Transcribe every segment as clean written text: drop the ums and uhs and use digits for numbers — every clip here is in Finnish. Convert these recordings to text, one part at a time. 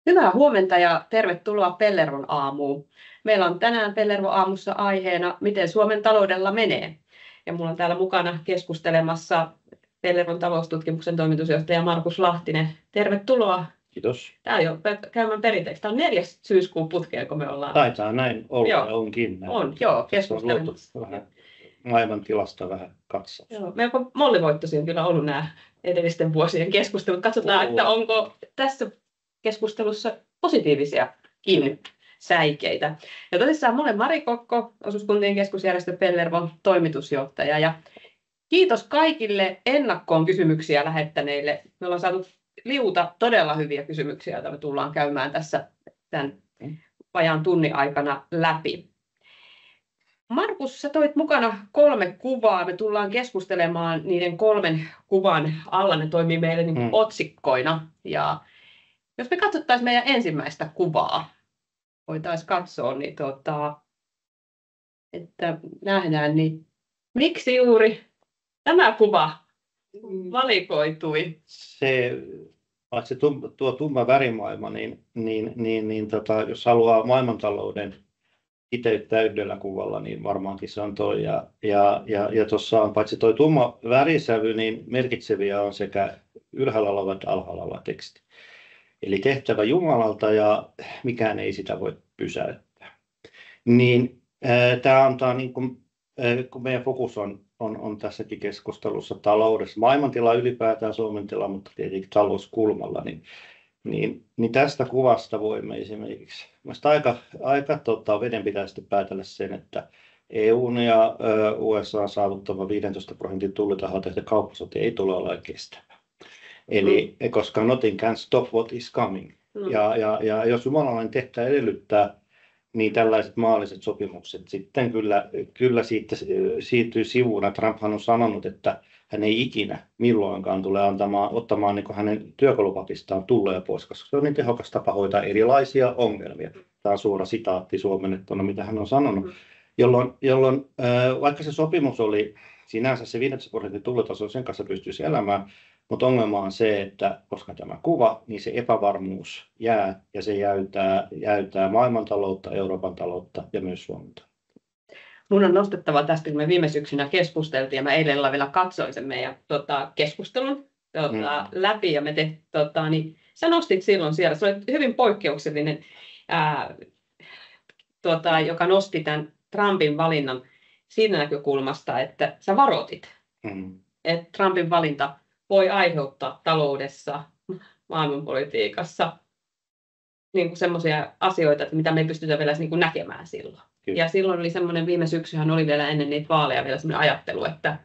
Hyvää huomenta ja tervetuloa Pellervon aamuun. Meillä on tänään Pellervon aamussa aiheena, miten Suomen taloudella menee. Ja minulla on täällä mukana keskustelemassa Pellervon taloustutkimuksen toimitusjohtaja Markus Lahtinen. Tervetuloa. Kiitos. Tämä on jo käymän perinteeksi. Tämä on 4. syyskuun putkeen, kun me ollaan. Taitaa näin olla ja onkin. On, keskustelemassa. Vähän maailman tilasta vähän katsaus. Joo, melko mollivoittoisia on kyllä ollut nämä edellisten vuosien keskustelut. Katsotaan, että onko tässä keskustelussa positiivisiakin säikeitä. Ja tosissaan mä olen Mari Kokko, osuuskuntien keskusjärjestö Pellervon toimitusjohtaja. Ja kiitos kaikille ennakkoon kysymyksiä lähettäneille. Me ollaan saatu liuta todella hyviä kysymyksiä, joita me tullaan käymään tässä tämän vajaan tunnin aikana läpi. Markus, sä toit mukana 3 kuvaa. Me tullaan keskustelemaan niiden 3 kuvan alla. Ne toimii meille otsikkoina. Ja jos me katsottaisiin meidän ensimmäistä kuvaa, voitaisiin katsoa, niin että nähdään, niin miksi juuri tämä kuva valikoitui? Tuo tumma värimaailma, jos haluaa maailmantalouden kiteyttää yhdellä kuvalla, niin varmaankin se on toi. Ja tuossa on paitsi tuo tumma värisävy, niin merkitseviä on sekä ylhäällä oleva että alhaalla oleva teksti. Eli tehtävä Jumalalta ja mikään ei sitä voi pysäyttää. Niin tämä antaa, niin kun meidän fokus on tässäkin keskustelussa taloudessa, maailmantila ylipäätään, Suomen tila, mutta tietenkin talouskulmalla, niin tästä kuvasta voimme esimerkiksi aika vedenpitäisesti päätellä sen, että EUn ja USA saavuttava 15% tullitahoa tehty kauppasota ei tule olemaan kestävä. Eli koska nothing can stop what is coming. Ja jos jumalalainen tehtävä edellyttää, niin tällaiset maalliset sopimukset sitten kyllä siitä siirtyy sivuun. Trumphan on sanonut, että hän ei ikinä milloinkaan tule ottamaan niin hänen työkalupatistaan tulleja pois, koska se on niin tehokas tapa hoitaa erilaisia ongelmia. Tämä on suora sitaatti suomennettuna, mitä hän on sanonut. Jolloin vaikka se sopimus oli sinänsä se 15% tullitaso, sen kanssa pystyisi elämään, mutta ongelma on se, että koska tämä kuva, niin se epävarmuus jää ja se jäytää maailmantaloutta, Euroopan taloutta ja myös Suomen taloutta. Mun on nostettava tästä, kun me viime syksynä keskusteltiin ja mä eilen vielä katsoin sen meidän keskustelun läpi ja niin sä nostit silloin siellä, se oli hyvin poikkeuksellinen, joka nosti tämän Trumpin valinnan siinä näkökulmasta, että sä varoitit, että Trumpin valinta voi aiheuttaa taloudessa, maailmanpolitiikassa niin kuin semmoisia asioita, että mitä me ei pystytä vielä niin kuin näkemään silloin. Kyllä. Ja silloin oli semmoinen, viime syksyhän oli vielä ennen niitä vaaleja vielä semmoinen ajattelu, että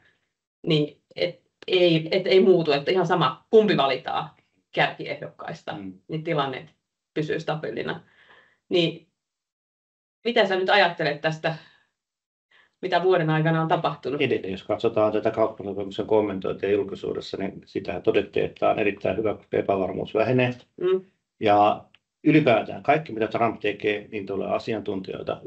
ei muutu, että ihan sama kumpi valitaan kärkiehdokkaista, niin tilanne pysyy stabiilina. Niin mitä sä nyt ajattelet tästä, mitä vuoden aikana on tapahtunut? Edelleen, jos katsotaan tätä kauppasopimuksen kommentointia julkisuudessa, niin sitähän todettiin, että on erittäin hyvä, koska epävarmuus vähenee. Ja ylipäätään kaikki, mitä Trump tekee, niin tulee asiantuntijoita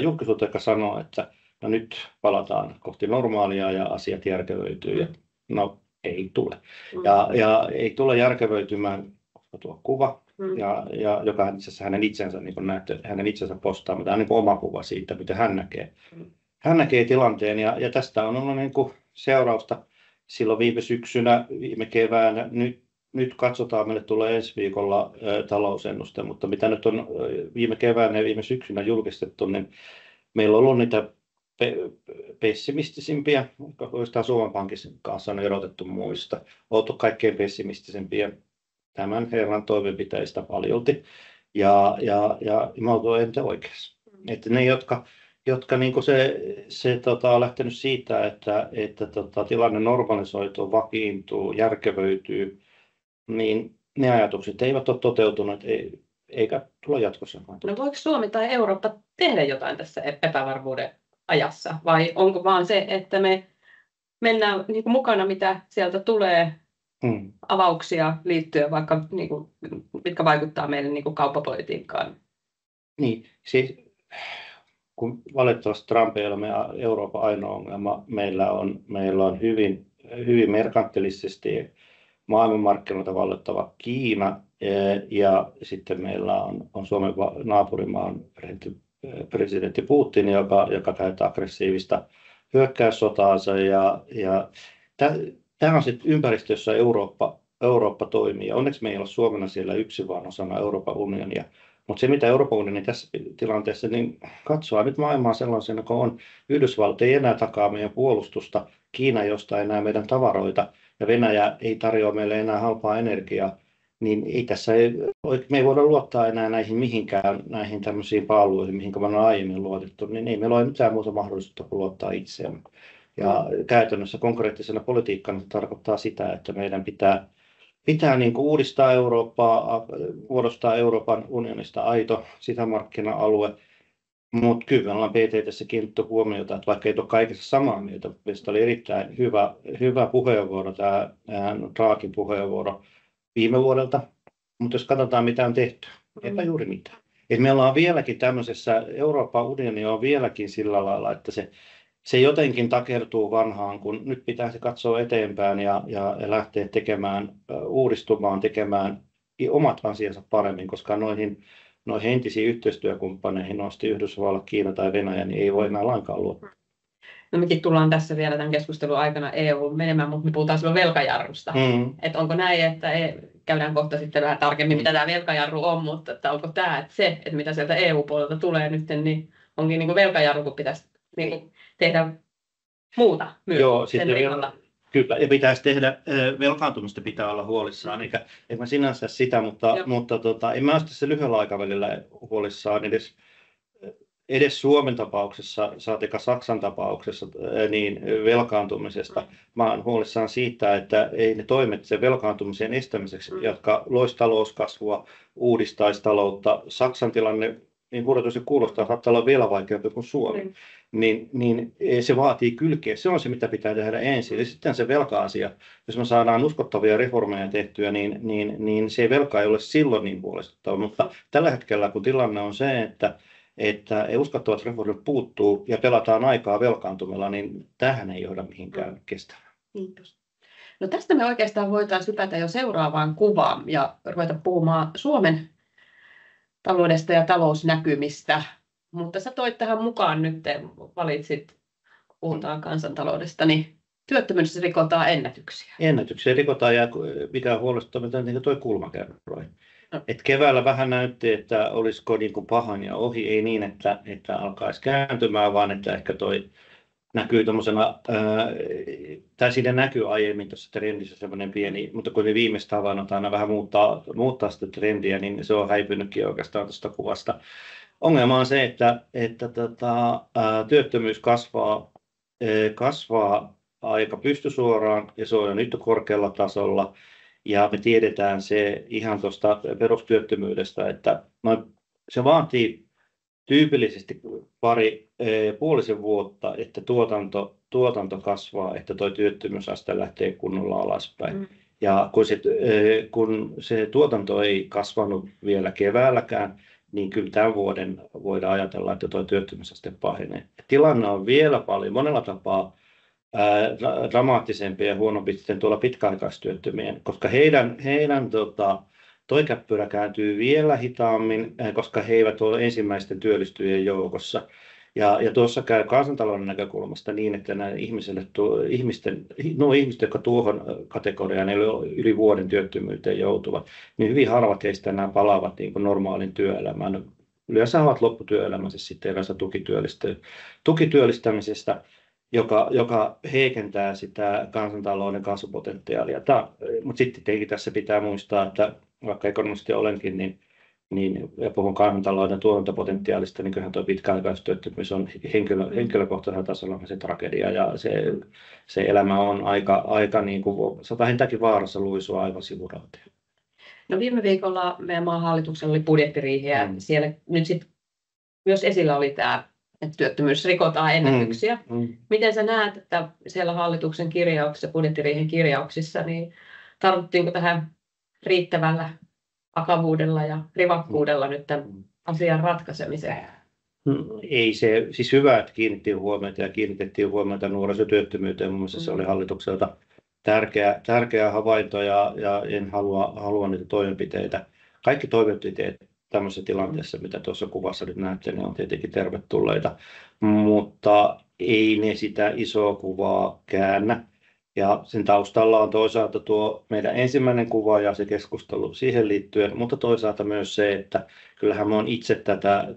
julkisuutta, joka sanoo, että no nyt palataan kohti normaalia ja asiat järkevöityy. Ja no ei tule. Ja ei tule järkevöitymään tuo kuva, joka on itse asiassa hänen itsensä, niin kuin näette, hänen itsensä postaama. Tämä on niin kuin oma kuva siitä, mitä hän näkee. Hän näkee tilanteen ja tästä on ollut niin kuin seurausta silloin viime syksynä, viime keväänä. Nyt katsotaan, meille tulee ensi viikolla talousennuste, mutta mitä nyt on viime keväänä ja viime syksynä julkistettu, niin meillä on ollut niitä pessimistisimpiä, joista Suomen Pankin kanssa on erotettu muista. Oltu kaikkein pessimistisempiä tämän herran toimenpiteistä paljolti. Ja me oltu entä oikeassa. Että ne, jotka niin se on lähtenyt siitä, että tilanne normalisoituu, vakiintuu, järkevöityy, niin ne ajatukset eivät ole toteutuneet eikä tule jatkossa. No voiko Suomi tai Eurooppa tehdä jotain tässä epävarmuuden ajassa? Vai onko vaan se, että me mennään niin kuin mukana, mitä sieltä tulee avauksia liittyen, vaikka niin kuin, mitkä vaikuttaa meidän niin kuin kauppapolitiikkaan? Niin, siis kun valitettavasti Trump ei ole Euroopan ainoa ongelma, meillä on hyvin merkantilisesti maailmanmarkkinoita valloittava Kiina ja sitten meillä on Suomen naapurimaan presidentti Putin, joka käyttää aggressiivista hyökkäyssotaansa ja tämä on sitten ympäristö, jossa Eurooppa toimii. Ja onneksi me ei ole Suomena siellä yksin, vaan osana Euroopan unionia. Mutta se, mitä Euroopan unioni tässä tilanteessa, niin katsoa nyt maailmaa sellaisena, kun on. Yhdysvallat ei enää takaa meidän puolustusta, Kiina ei osta enää meidän tavaroita ja Venäjä ei tarjoa meille enää halpaa energiaa. Niin me ei voida luottaa enää näihin tämmöisiin paaluihin, mihin me ollaan aiemmin luotettu, niin ei meillä ole mitään muuta mahdollisuutta kuin luottaa itseämme. Ja käytännössä konkreettisena politiikkana se tarkoittaa sitä, että meidän pitää niin kuin uudistaa Eurooppaa, muodostaa Euroopan unionista aito sisämarkkina-alue. Mutta kyllä me ollaan PTT:ssä kiinnitetty huomiota, että vaikka ei ole kaikessa samaa mieltä, mielestäni oli erittäin hyvä puheenvuoro, tämä Draghin puheenvuoro viime vuodelta. Mutta jos katsotaan, mitä on tehty, eipä juuri mitään. Et me ollaan vieläkin tämmöisessä, Euroopan unioni on vieläkin sillä lailla, että se jotenkin takertuu vanhaan, kun nyt pitäisi katsoa eteenpäin ja lähteä uudistumaan, tekemään omat asiansa paremmin, koska noihin entisiin yhteistyökumppaneihin, nosti Yhdysvallat, Kiina tai Venäjä, niin ei voi enää lainkaan luottaa. No mekin tullaan tässä vielä tämän keskustelun aikana EU menemään, mutta me puhutaan silloin velkajarrusta. Että onko näin, että käydään kohta sitten vähän tarkemmin, mitä tämä velkajarru on, mutta että onko tämä, että se, että mitä sieltä EU-puolelta tulee nyt, niin onkin niin kuin velkajarru, kun pitäisi niin kuin tehdä muuta myös sen rinnalla. Kyllä, ja pitäisi tehdä, velkaantumista pitää olla huolissaan, eikä mä sinänsä sitä, mutta en mä ole tässä lyhyellä aikavälillä huolissaan edes Suomen tapauksessa, saatika Saksan tapauksessa, niin velkaantumisesta. Mä olen huolissaan siitä, että ei ne toimet sen velkaantumisen estämiseksi, jotka loisi talouskasvua, uudistaisi taloutta. Saksan tilanne, niin huoletusti kuulostaa, saattaa olla vielä vaikeampi kuin Suomi. Niin se vaatii kylkeä. Se on se, mitä pitää tehdä ensin. Ja sitten se velka-asia. Jos me saadaan uskottavia reformeja tehtyä, niin se velka ei ole silloin niin huolestuttava. Mutta tällä hetkellä, kun tilanne on se, että uskottavat reformit puuttuu ja pelataan aikaa velkaantumilla, niin tähän ei johda mihinkään kestävään. No tästä me oikeastaan voitaisiin hypätä jo seuraavaan kuvaan ja ruveta puhumaan Suomen taloudesta ja talousnäkymistä. Mutta sä toit tähän mukaan nyt, valitsit, kun puhutaan kansantaloudesta, niin työttömyydessä rikotaan ennätyksiä. Ennätyksiä rikotaan ja mikä on huolestuttavaa, niin toi kulma kerroi. Et keväällä vähän näytti, että olisiko niin kuin pahan ja ohi, ei niin, että alkaisi kääntymään, vaan että ehkä toi näkyy tuommoisena, tai siinä näkyy aiemmin tuossa trendissä semmoinen pieni, mutta kun ne viimeistä havainnot aina vähän muuttaa sitä trendiä, niin se on häipynytkin oikeastaan tuosta kuvasta. Ongelma on se, että työttömyys kasvaa aika pystysuoraan ja se on jo nyt korkealla tasolla. Ja me tiedetään se ihan tuosta perustyöttömyydestä, että se vaatii tyypillisesti puolisen vuotta, että tuotanto kasvaa, että tuo työttömyysaste lähtee kunnolla alaspäin. Ja kun se tuotanto ei kasvanut vielä keväälläkään, niin kyllä tämän vuoden voidaan ajatella, että tuo työttömyysaste pahenee. Tilanne on vielä paljon monella tapaa dramaattisempi ja huonompi sitten tuolla pitkäaikaistyöttömien, koska heidän toi käppyrä kääntyy vielä hitaammin, koska he eivät ole ensimmäisten työllistyjien joukossa. Ja tuossa käy kansantalouden näkökulmasta niin, että nämä ihmiset, jotka tuohon kategoriaan yli vuoden työttömyyteen joutuvat, niin hyvin harvat heistä enää palaavat niin kuin normaalin työelämään. Yleensä ovat lopputyöelämänsä sitten erässä tukityöllistämisestä, joka heikentää sitä kansantalouden kasvupotentiaalia. Mutta sitten tietenkin tässä pitää muistaa, että vaikka ekonomisti olenkin, ja puhun kansantalouden tuotantopotentiaalista, niin kyllähän tuo pitkäaikaistyöttömyys on henkilökohtaisella tasolla se tragedia, ja se elämä on aika niin kuin, vähintäänkin vaarassa luisua aivan sivurautia. No viime viikolla meidän maan hallituksella oli budjettiriihi, ja siellä nyt sitten myös esillä oli tämä, että työttömyys rikotaan ennätyksiä. Miten sä näet, että siellä hallituksen kirjauksissa, budjettiriihen kirjauksissa, niin tarvittiinko tähän riittävällä vakavuudella ja rivakkuudella nyt tämän asian ratkaisemiseen? Ei se, siis hyvä, että kiinnitettiin huomiota nuorisotyöttömyyteen. Mun mielestä se oli hallitukselta tärkeä havainto ja en halua niitä toimenpiteitä. Kaikki toimenpiteet tämmöisessä tilanteessa, mitä tuossa kuvassa nyt näette, ne on tietenkin tervetulleita, mutta ei ne sitä isoa kuvaa käännä. Ja sen taustalla on toisaalta tuo meidän ensimmäinen kuva ja se keskustelu siihen liittyen, mutta toisaalta myös se, että kyllähän me on itse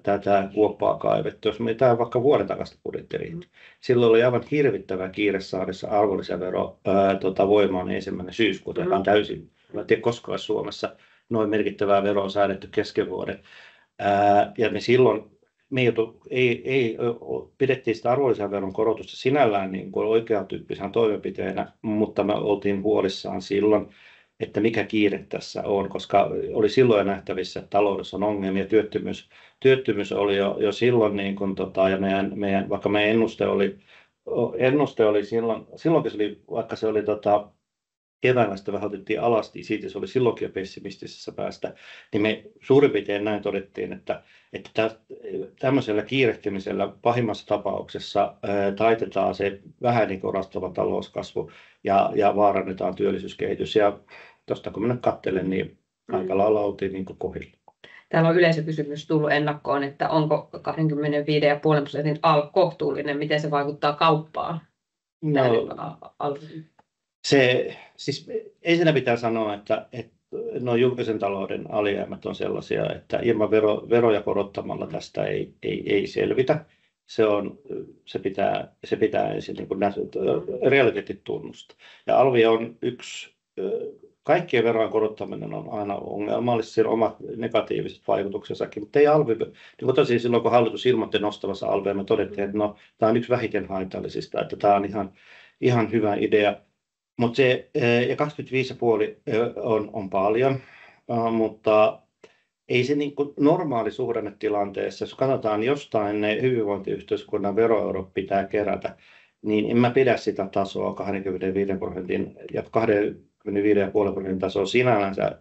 tätä kuoppaa kaivettu. Jos mietitään vaikka vuoden takaisin budjettiriihtä, silloin oli aivan hirvittävä kiire saada se arvonlisävero voimaan 1. syyskuuta, joka on täysin, en tiedä koskaan Suomessa noin merkittävää veroa säädetty kesken vuoden. Ja me silloin ei pidettiin sitä arvonlisäveron korotusta sinällään niin kuin oikean-tyyppisenä toimenpiteenä, mutta me oltiin huolissaan silloin, että mikä kiire tässä on, koska oli silloin nähtävissä, että taloudessa on ongelmia. Työttömyys oli jo silloin, niin kuin, ja vaikka meidän ennuste oli silloinkin se oli, vaikka se oli keväällä sitä vähän otettiin alasti, siitä se oli silloinkin jo pessimistisessä päästä, niin me suurin piirtein näin todettiin, että tämmöisellä kiirehtimisellä pahimmassa tapauksessa taitetaan se vähän niin kuin orastava talouskasvu ja vaarannetaan työllisyyskehitys. Ja tuosta kun minä katselen, niin aika lailla oltiin niin kuin kohdilla. Täällä on yleisökysymys tullut ennakkoon, että onko 25,5% ALV kohtuullinen, miten se vaikuttaa kauppaan? Siis ensinnä pitää sanoa, että nuo julkisen talouden alijäämät on sellaisia, että ilman veroja korottamalla tästä ei selvitä. Se pitää ensin niin kuin realiteetit tunnustaa. Ja alvi on kaikkien verojen korottaminen on aina ongelmallista, siinä on omat negatiiviset vaikutuksensakin, mutta ei alvi, niin kuin tosiaan silloin kun hallitus ilmoitti nostavassa alvea, me todettiin, että tämä on yksi vähiten haitallisista, että tämä on ihan hyvä idea. Mutta se, ja 25,5 on paljon, mutta ei se niin kuin normaali suhdannetilanteessa, jos katsotaan jostain ne hyvinvointiyhteiskunnan veroeurot pitää kerätä, niin en mä pidä sitä tasoa 25% ja 25,5% tasoa sinällänsä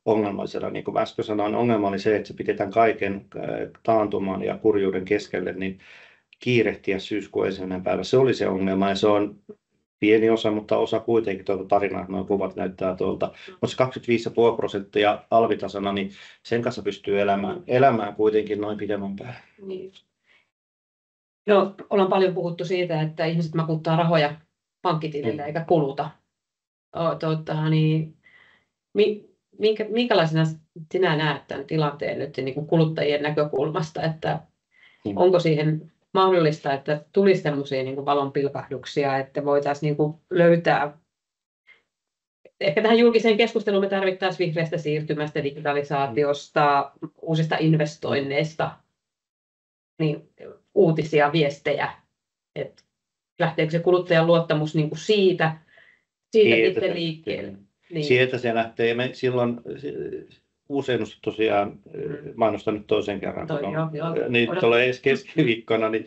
ongelmallisena. Niin kuin äsken sanoin, ongelma oli se, että se pidetään kaiken taantuman ja kurjuuden keskelle, niin kiirehtiä syyskuun 1. päivä. Se oli se ongelma ja se on pieni osa, mutta osa kuitenkin tuota tarinaa, nuo kuvat näyttää tuolta. Mutta se 25,5% alvitasona, niin sen kanssa pystyy elämään kuitenkin noin pidemmän päälle. Niin. No, ollaan paljon puhuttu siitä, että ihmiset makuuttaa rahoja pankkitilille eikä kuluta. Minkälaisena sinä näet tämän tilanteen nyt niin kuin kuluttajien näkökulmasta, että onko siihen mahdollista, että tulisi sellaisia niin kuin valonpilkahduksia, että voitaisiin niin kuin löytää, ehkä tähän julkiseen keskusteluun me tarvittaisiin vihreästä siirtymästä, digitalisaatiosta, uusista investoinneista, niin uutisia, viestejä, että lähteekö se kuluttajan luottamus niin kuin siitä itse liikkeelle. Niin. Sieltä se lähtee. Me silloin uusi ennuste tosiaan, mainostan nyt toisen kerran, niin tulee edes keskiviikkona, niin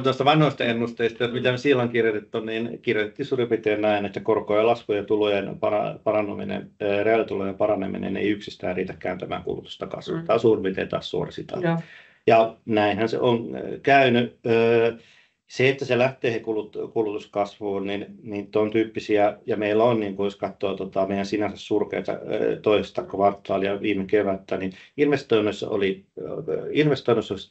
tuosta vanhoista ennusteista, mitä me silloin kirjoitettu, niin kirjoitettiin suurin piirtein näin, että korkojen lasku ja tulojen paraneminen, reaalitulojen paraneminen ei yksistään riitä kääntämään kulutusta kasvua. Tämä on suurin piirtein taas suora sitaatti. Ja näinhän se on käynyt. Se, että se lähtee kulutuskasvuun, niin tuon tyyppisiä, ja meillä on, niin jos katsoo meidän sinänsä surkeita toista kvartaalia viime kevättä, niin investoinnissa oli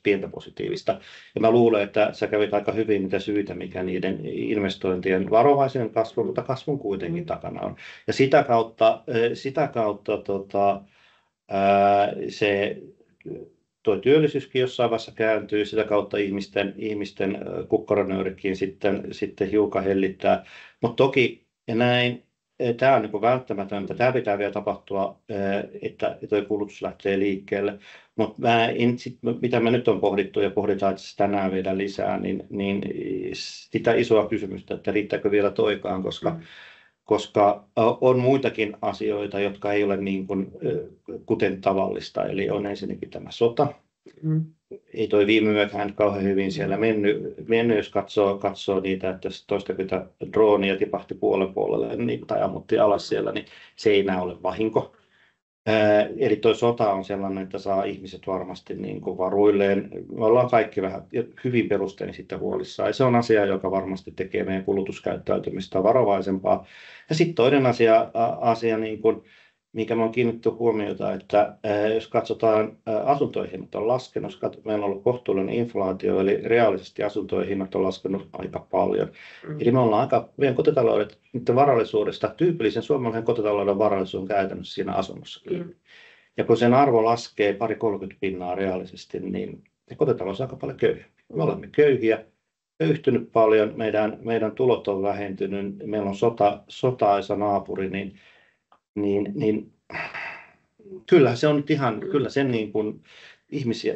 pientä positiivista. Ja mä luulen, että sä kävit aika hyvin niitä syitä, mikä niiden investointien varovaisen kasvun, mutta kasvun kuitenkin takana on. Ja sitä kautta se tuo työllisyyskin jossain vaiheessa kääntyy, sitä kautta ihmisten kukkaronöyrikin sitten hiukan hellittää. Mutta toki ja näin, tämä on niin kuin välttämätöntä, tämä pitää vielä tapahtua, että tuo kulutus lähtee liikkeelle. Mutta mitä me nyt on pohdittu ja pohditaan itse tänään vielä lisää, niin sitä isoa kysymystä, että riittääkö vielä toikaan, koska on muitakin asioita, jotka ei ole niin kuin, kuten tavallista. Eli on ensinnäkin tämä sota. Ei toi viime yökään kauhean hyvin siellä mennyt jos katsoo niitä, että 20 droonia tipahti puolelle niin, tai ammuttiin alas siellä, niin se ei enää ole vahinko. Eli tuo sota on sellainen, että saa ihmiset varmasti niin kuin varuilleen. Me ollaan kaikki vähän hyvin perustein sitten huolissaan. Ja se on asia, joka varmasti tekee meidän kulutuskäyttäytymistä varovaisempaa. Ja sitten toinen asia niin kuin, mikä me on kiinnitetty huomiota, että jos katsotaan asuntojen hinnat on laskenut, meillä on ollut kohtuullinen inflaatio, eli reaalisesti asuntojen hinnat on laskenut aika paljon. Eli me ollaan meidän kotitaloudet, niiden varallisuudesta, tyypillisen suomalaisen kotitalouden varallisuus on käytännössä siinä asunnossa. Ja kun sen arvo laskee 20-30% reaalisesti, niin se kotitalous on aika paljon köyhempi. Me olemme köyhiä, köyhtynyt paljon, meidän tulot on vähentynyt, meillä on sotaisa naapuri, niin kyllä se on nyt ihan, kyllä sen niin kuin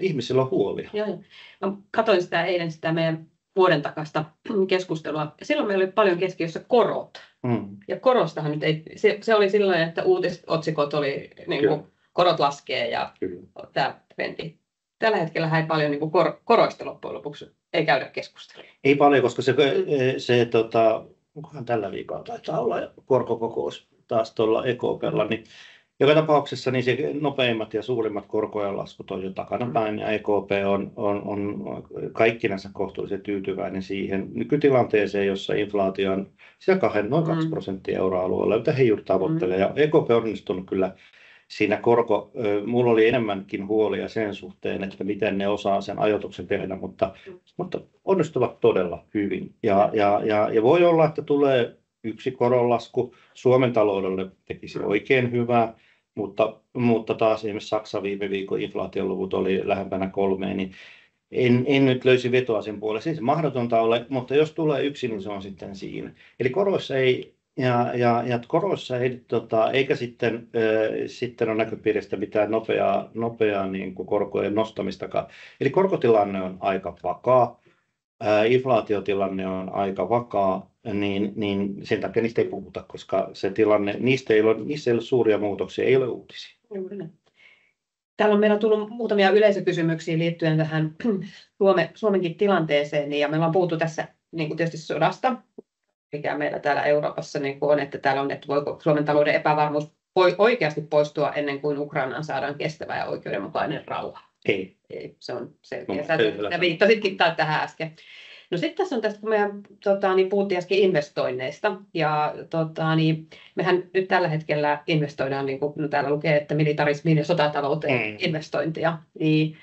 ihmisillä on huolia. Joo. Mä katsoin sitä meidän vuoden takaista keskustelua. Silloin meillä oli paljon keskiössä korot. Ja korostahan nyt ei, se oli silloin, että uutisotsikot oli niin kuin, korot laskee ja tämä trendi. Tällä hetkellä ei paljon niin kuin koroista loppujen lopuksi ei käydä keskustelua. Ei paljon, koska onkohan tällä viikolla taitaa olla korkokokous taas tuolla EKP:lla, niin joka tapauksessa niin se nopeimmat ja suurimmat korkojen laskut on jo takanapäin ja EKP on kaikkinensa kohtuullisen tyytyväinen siihen nykytilanteeseen, jossa inflaatio on siellä noin 2% euroalueella, jota he juuri tavoittelee. Ja EKP on onnistunut kyllä siinä mulla oli enemmänkin huolia sen suhteen, että miten ne osaa sen ajoituksen tehdä, mutta onnistuvat todella hyvin. Ja voi olla, että tulee yksi koronlasku. Suomen taloudelle tekisi oikein hyvää, mutta taas esimerkiksi Saksan viime viikon inflaatioluvut oli lähempänä 3, niin en nyt löysi vetoa sen puolelle. Siis mahdotonta ole, mutta jos tulee yksi, niin se on sitten siinä. Eli koroissa ei, koroissa ei, eikä sitten ole näköpiiristä mitään nopeaa niin kuin korkojen nostamistakaan. Eli korkotilanne on aika vakaa. Inflaatiotilanne on aika vakaa, niin sen takia niistä ei puhuta, koska se tilanne, niissä ei ole suuria muutoksia, ei ole uutisia. Täällä on meillä tullut muutamia yleisökysymyksiä liittyen tähän Suomenkin tilanteeseen, ja meillä on puhuttu tässä niin kuin tietysti sodasta, mikä meillä täällä Euroopassa niin kuin on, että täällä on, että voiko Suomen talouden epävarmuus voi oikeasti poistua ennen kuin Ukrainaan saadaan kestävä ja oikeudenmukainen rauha. Ei, se on selkeä. Sä viittasitkin tähän äsken. No sitten tässä on tästä, kun me puhuttiin äsken investoinneista, ja mehän nyt tällä hetkellä investoidaan, niin kuin täällä lukee, että militarismiin ja sotatalouteen investointia, niin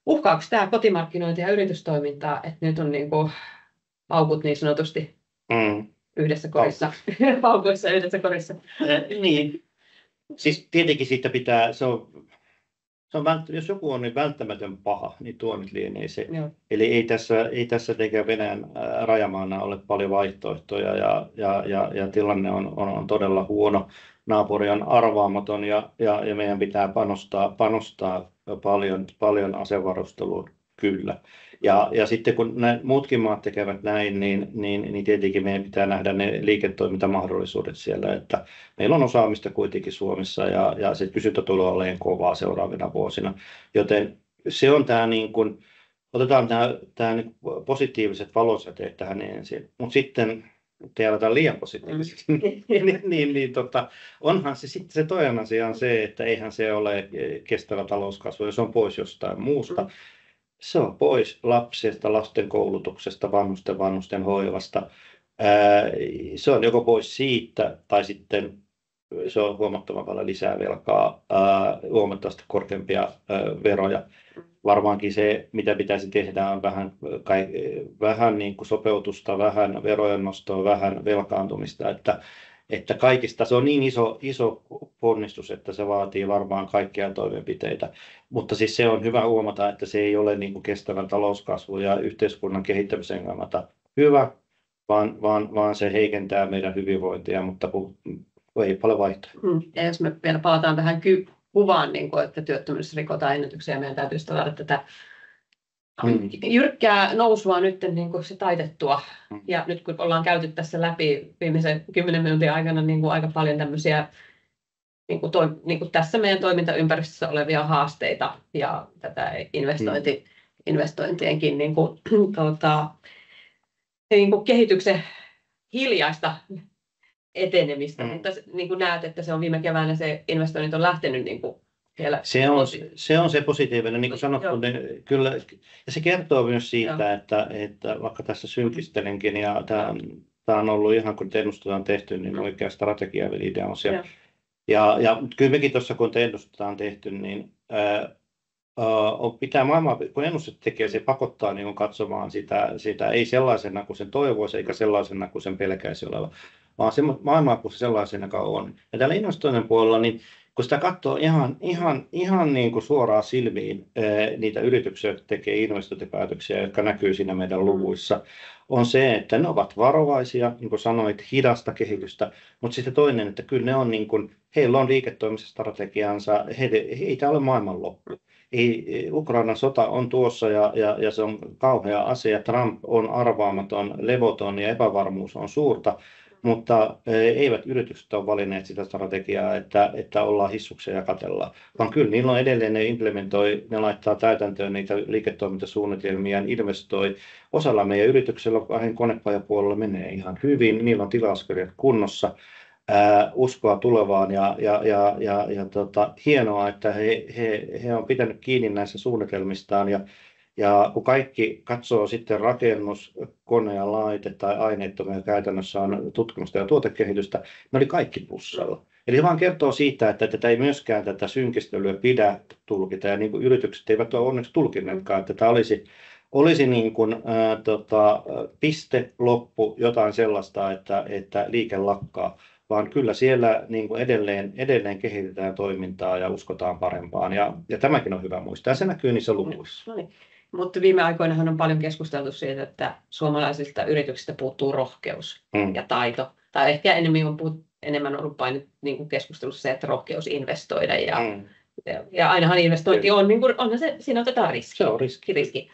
uhkaako tämä kotimarkkinointia ja yritystoimintaa, että nyt on niin kuin paukut niin sanotusti yhdessä korissa, paukuissa yhdessä korissa? Niin, siis tietenkin siitä pitää, jos joku on niin välttämätön paha, niin tuo nyt lienee se. Joo. Eli ei tässä Venäjän rajamaana ole paljon vaihtoehtoja ja tilanne on todella huono. Naapuri on arvaamaton ja meidän pitää panostaa paljon asevarusteluun kyllä. Ja sitten kun muutkin maat tekevät näin, niin tietenkin meidän pitää nähdä ne liiketoimintamahdollisuudet siellä, että meillä on osaamista kuitenkin Suomessa ja se kysyntä tulee olemaan kovaa seuraavina vuosina. Joten se on tämä niin kuin, otetaan tämä niin positiiviset valosäteet tähän ensin, mutta sitten te aletaan liian positiivisesti, onhan se sitten se toinen asia on se, että eihän se ole kestävä talouskasvu, jos on pois jostain muusta. Se on pois lapsista, lasten koulutuksesta, vanhusten hoivasta. Se on joko pois siitä tai sitten se on huomattavan paljon lisää velkaa, huomattavasti korkeampia veroja. Varmaankin se, mitä pitäisi tehdä, on vähän niin kuin sopeutusta, vähän verojen nostoa, vähän velkaantumista, että kaikista se on niin iso ponnistus, että se vaatii varmaan kaikkia toimenpiteitä. Mutta siis se on hyvä huomata, että se ei ole niin kuin kestävän talouskasvun ja yhteiskunnan kehittämisen kannalta hyvä, vaan se heikentää meidän hyvinvointia, mutta ei paljon vaihtoehtoja. Ja jos me vielä palataan tähän kuvaan, niin kuin, että työttömyydessä rikotaan ennätyksiä, meidän täytyy saada tätä jyrkkää nousua nyt niin kuin se taitettua. Ja nyt kun ollaan käyty tässä läpi viimeisen 10 minuutin aikana niin kuin aika paljon tämmöisiä niin kuin tässä meidän toimintaympäristössä olevia haasteita ja tätä investointienkin niin kuin kehityksen hiljaista etenemistä, mutta niin kuin näet, että se on viime keväänä se investoinnit on lähtenyt niin kuin vielä. Se on se positiivinen, niin kuin sanottu, niin kyllä, ja se kertoo myös siitä, että vaikka tässä synkistelenkin, ja tämä on ollut ihan kun ennustetaan on tehty, niin oikea strategia on siellä. Ja kyllä mekin tuossa, kun ennustetaan on tehty, niin pitää maailmaa, kun ennuste tekee, se pakottaa niin katsomaan sitä ei sellaisena kuin sen toivoisi, eikä sellaisena kuin sen pelkäisi oleva, vaan se maailmaa kuin se sellaisena kuin on. Ja täällä investoinnin puolella, niin kun sitä katsoo ihan niin kuin suoraan silmiin niitä yrityksiä, jotka tekee investointipäätöksiä, jotka näkyy siinä meidän luvuissa, on se, että ne ovat varovaisia, niin kuin sanoit, hidasta kehitystä, mutta sitten toinen, että kyllä ne on niin kuin, heillä on liiketoimistrategiansa, ei tämä ole maailmanloppu. Ukrainan sota on tuossa ja se on kauhea asia. Trump on arvaamaton, levoton ja epävarmuus on suurta, mutta eivät yritykset ole valinneet sitä strategiaa, että ollaan hissuksia ja katellaan, vaan kyllä niillä on edelleen, ne implementoi, ne laittaa täytäntöön niitä liiketoimintasuunnitelmia, investoi. Osalla meidän yrityksellä konepajapuolella menee ihan hyvin, niillä on tilauskirjat kunnossa. Uskoa tulevaan ja hienoa, että he on pitänyt kiinni näissä suunnitelmistaan ja kun kaikki katsoo sitten rakennus, kone ja laite tai aineettomia käytännössä on tutkimusta ja tuotekehitystä, ne oli kaikki plussalla. Eli se vaan kertoo siitä, että tätä ei myöskään tätä synkistelyä pidä tulkita ja niin kuin yritykset eivät ole onneksi tulkinneetkaan, että tämä olisi niin kuin, piste, loppu, jotain sellaista, että liike lakkaa. Vaan kyllä siellä niin kuin edelleen kehitetään toimintaa ja uskotaan parempaan. Ja tämäkin on hyvä muistaa. Ja se näkyy niissä luvuissa. No niin. Mutta viime aikoinahan on paljon keskusteltu siitä, että suomalaisista yrityksistä puuttuu rohkeus ja taito. Tai ehkä enemmän ollut paine niin kuin keskustelussa se, että rohkeus investoida. Ja ainahan investointi on, niin kuin, onhan se, siinä otetaan riski. Se on riski.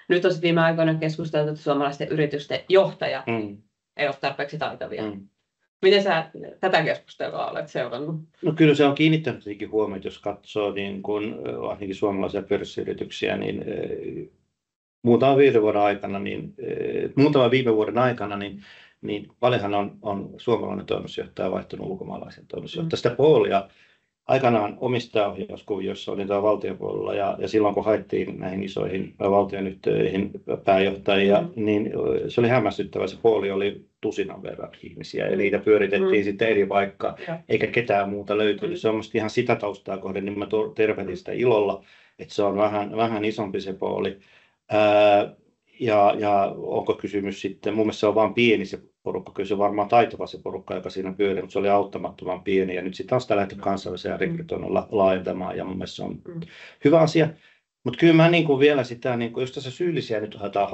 Nyt on viime aikoina keskusteltu, että suomalaisten yritysten johtajat ei ole tarpeeksi taitavia. Miten sä tätä keskustelua olet seurannut? No kyllä se on kiinnittänyt huomiota, jos katsoo niin kun, ainakin suomalaisia pörssiyrityksiä, niin muutaman viime vuoden aikana niin paljonhan on suomalainen toimitusjohtaja vaihtunut ulkomaalaisen toimitusjohtajan. Sitä poolia aikanaan omistajaohjauskuviossa oli tämä valtiopuolella ja silloin kun haettiin näihin isoihin valtionyhtiöihin pääjohtajia, niin se oli hämmästyttävä. Se pooli oli tusinan verran ihmisiä ja niitä pyöritettiin sitten eri paikkaa, eikä ketään muuta löytynyt. Se on musta ihan sitä taustaa kohden, niin mä tervehdin sitä ilolla, että se on vähän isompi se pooli. Ja onko kysymys sitten, mun mielestä se on vain pieni se porukka, kyllä se on varmaan taitava se porukka, joka siinä pyörii, mutta se oli auttamattoman pieni ja nyt sitten taas sitä lähti kansainvälisen rekrytoinnin laajentamaan ja mun mielestä se on hyvä asia. Mutta kyllä mä niin kuin vielä sitä, niin kuin, jos tässä syyllisiä nyt haetaan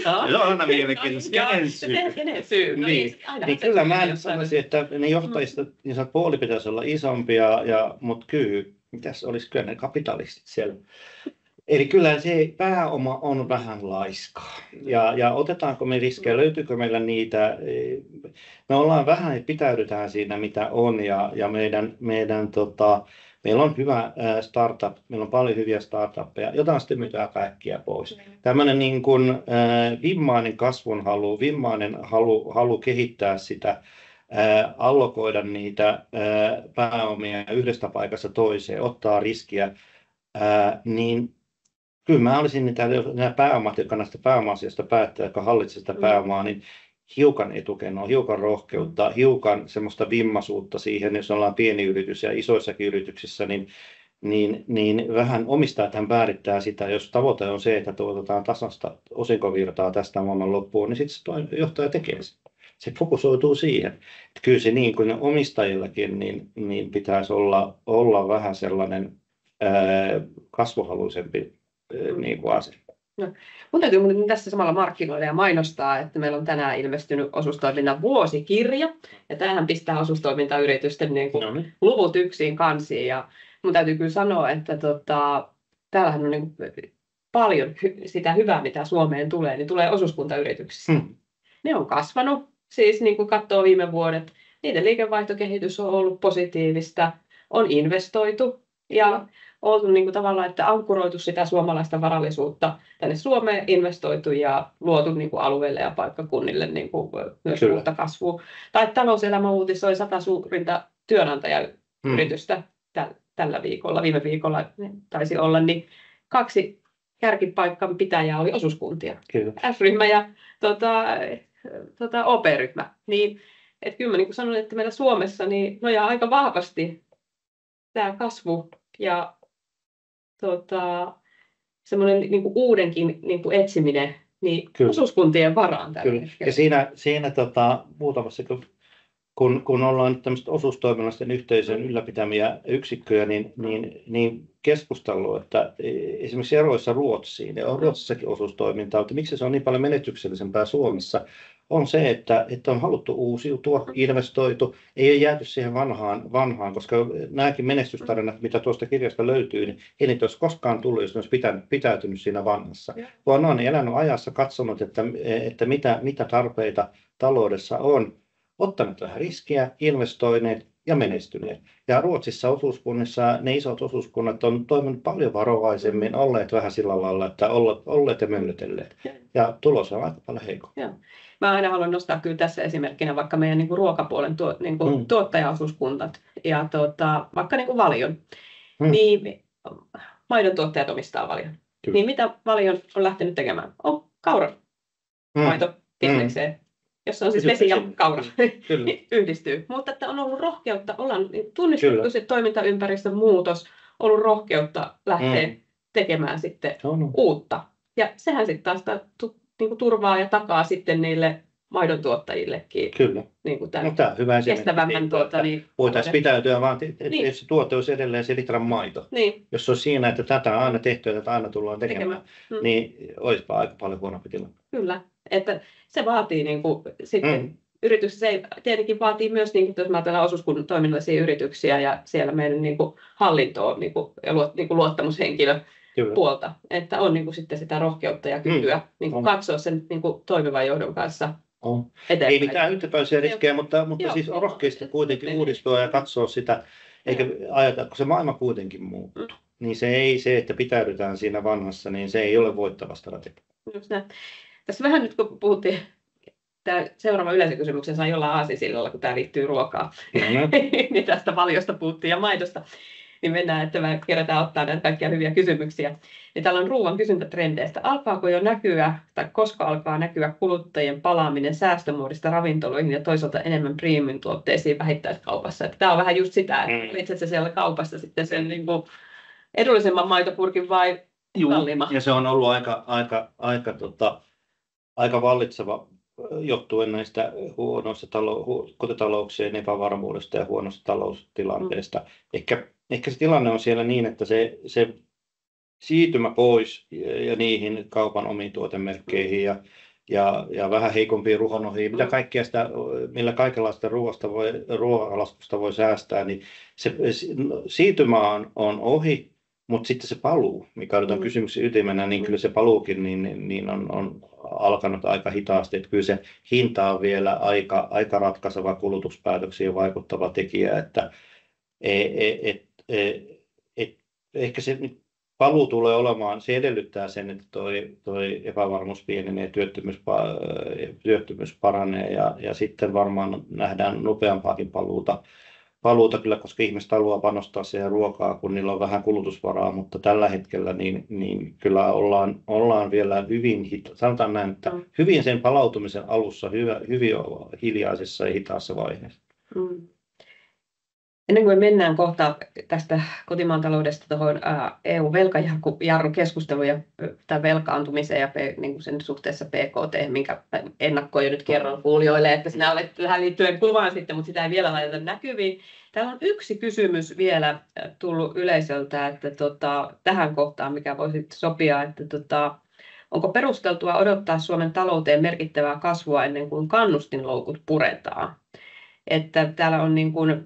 se on aina mielenkiintoista. Kenen syy? Niin kyllä mä nyt sanoisin, että ne johtajista, niin sanot, puoli pitäisi olla isompia, mutta kyllä, mitäs olisi kyllä ne kapitalistit siellä. Eli kyllä se pääoma on vähän laiskaa. Ja otetaanko me riskejä, löytyykö meillä niitä? Me ollaan vähän, pitäydytään siinä mitä on ja meillä on hyvä startup, meillä on paljon hyviä startuppeja, jotain sitten myytään kaikkia pois. Tämmöinen niin kuin vimmainen kasvunhalu, vimmainen halu kehittää sitä, allokoida niitä pääomia yhdestä paikasta toiseen, ottaa riskiä, niin kyllä mä olisin nämä pääomat, jotka näistä pääoma-asioista päättää, jotka hallitsee sitä pääomaa, niin hiukan etukenoa, hiukan rohkeutta, hiukan semmoista vimmaisuutta siihen, jos ollaan pieni yritys ja isoissakin yrityksissä, niin vähän omistajathan määrittää sitä, jos tavoite on se, että tuotetaan tasasta osinkovirtaa tästä maailman loppuun, niin sitten se johtaja tekee sen. Se fokusoituu siihen. Että kyllä se niin kuin omistajillakin niin pitäisi olla vähän sellainen kasvuhaluisempi niin kuin asia. No, mun täytyy tässä samalla markkinoida ja mainostaa, että meillä on tänään ilmestynyt osuustoiminnan vuosikirja. Ja tämähän pistää osuustoimintayritysten niin kuin luvut yksin kansiin. Ja mun täytyy kyllä sanoa, että täällähän on niin paljon sitä hyvää, mitä Suomeen tulee, niin tulee osuuskuntayrityksistä. Ne on kasvanut, siis niin kuin katsoo viime vuodet, niiden liikevaihtokehitys on ollut positiivista, on investoitu ja oltu niin kuin tavallaan, että ankkuroitu sitä suomalaista varallisuutta tänne Suomeen, investoitu ja luotu niin kuin alueille ja paikkakunnille niin kuin myös Kyllä. uutta kasvua. Tai Talouselämä uutisoi 100 suurinta työnantajayritystä tällä viikolla, viime viikolla taisi olla, niin 2 kärkipaikkan pitäjää oli osuuskuntia. Kyllä. S-ryhmä ja OP-ryhmä. Niin, että kyllä mä niin kuin sanon, että meillä Suomessa niin nojaa aika vahvasti tämä kasvu ja semmoinen niin kuin uudenkin niin kuin etsiminen niin osuuskuntien varaan tällä hetkellä. Ja siinä muutamassa, kun ollaan nyt tämmöistä osuustoiminnallisten yhteisön ylläpitämiä yksikköjä, niin keskustellut, että esimerkiksi eroissa Ruotsiin, ja on Ruotsissakin osuustoimintaa, mutta miksi se on niin paljon menestyksellisempää Suomessa, on se, että on haluttu uusiutua, investoitu, ei ole jääty siihen vanhaan, koska nämäkin menestystarinat, mitä tuosta kirjasta löytyy, niin ei niitä olisi koskaan tullut, jos ne olisi pitäytynyt siinä vanhassa. Vaan on elänyt ajassa, katsonut, että mitä tarpeita taloudessa on, ottanut vähän riskiä, investoineet ja menestyneet. Ja Ruotsissa osuuskunnissa ne isot osuuskunnat on toiminut paljon varovaisemmin, olleet vähän sillä lailla, että olleet ja möllötelleet. Ja tulos on aika paljon heikompi. Mä aina haluan nostaa kyllä tässä esimerkkinä vaikka meidän niin kuin ruokapuolen tuottajaosuuskuntat ja vaikka niin kuin Valion. Niin maidon tuottajat omistaa Valion. Niin mitä Valion on lähtenyt tekemään? On kauran maito bisnekseen. Jossa on siis vesi ja kaura yhdistyy. Mutta että on ollut rohkeutta, ollaan tunnistettu se toimintaympäristön muutos, ollut rohkeutta lähteä tekemään sitten uutta. Ja sehän sitten taas niin turvaa ja takaa sitten niille maidontuottajillekin. Kyllä. Niin kuin tämän hyvä kestävämmän voitaisiin pitäytyä vaan, että se tuote olisi edelleen se litran maito. Niin. Jos se olisi siinä, että tätä on aina tehty ja tätä aina tullaan tekemään. Niin olisipa aika paljon huonompi tilanne. Kyllä. Että se vaatii niin kuin, sitten yritys, se tietenkin vaatii myös, niin kuin, jos me ajatellaan osuuskunnan toiminnallisia yrityksiä ja siellä meidän niin kuin, hallintoa niin kuin, ja luottamushenkilöpuolta, että on niin kuin, sitten sitä rohkeutta ja kykyä niin kuin, katsoa sen niin kuin, toimivan johdon kanssa eteenpäin. Ei mitään yhtäpäisiä riskejä, mutta siis on rohkeasti kuitenkin uudistua ja katsoa sitä, eikä ajatella, kun se maailma kuitenkin muuttuu. Niin se, että pitäydytään siinä vanhassa, niin se ei ole voittava strategia. Tässä vähän nyt kun puhuttiin, tämä seuraava yleisökysymyksen saa jollain aasisillalla, kun tämä liittyy ruokaan, niin tästä valiosta puhuttiin ja maidosta, niin mennään, että me kerätään ottaa näitä kaikkia hyviä kysymyksiä. Niin täällä on ruoan kysyntätrendeistä. Alkaako jo näkyä, tai koska alkaa näkyä kuluttajien palaaminen säästömuodista ravintoloihin ja toisaalta enemmän premium-tuotteisiin vähittäiskaupassa? Että tämä on vähän just sitä, että valitset sä siellä kaupassa sitten sen niin kuin edullisemman maitopurkin vai kalliimman? Ja se on ollut aika vallitseva johtuen näistä huonoista kotitalouksien epävarmuudesta ja huonosta taloustilanteesta. Ehkä se tilanne on siellä niin, että se siirtymä pois ja niihin kaupan omiin tuotemerkkeihin ja vähän heikompiin ruohonoihin, mitä kaikkea sitä, millä kaikenlaista ruoalaskusta voi säästää, niin se siirtymä on ohi. Mutta sitten se paluu, mikä on kysymyksen ytimenä, niin kyllä se paluukin niin on alkanut aika hitaasti. Että kyllä se hinta on vielä aika ratkaiseva kulutuspäätöksiin vaikuttava tekijä. Että ehkä se paluu tulee olemaan, se edellyttää sen, että toi epävarmuus pienenee, työttömyys paranee ja sitten varmaan nähdään nopeampaakin paluuta kyllä, koska ihmiset haluaa panostaa siihen ruokaa, kun niillä on vähän kulutusvaraa, mutta tällä hetkellä niin kyllä ollaan vielä sanotaan näin, että hyvin sen palautumisen alussa, hyvin hiljaisessa ja hitaassa vaiheessa. Ennen kuin mennään kohta tästä kotimaan taloudesta tuohon EU-velkajarrukeskusteluun ja tämän velkaantumiseen ja niin kuin sen suhteessa PKT, minkä ennakkoon jo nyt kerron kuulijoille, että sinä olet tähän liittyen kuvaan sitten, mutta sitä ei vielä laiteta näkyviin. Täällä on yksi kysymys vielä tullut yleisöltä, että tähän kohtaan, mikä voisi sopia, että onko perusteltua odottaa Suomen talouteen merkittävää kasvua ennen kuin kannustinloukut puretaan? Että täällä on niin kuin,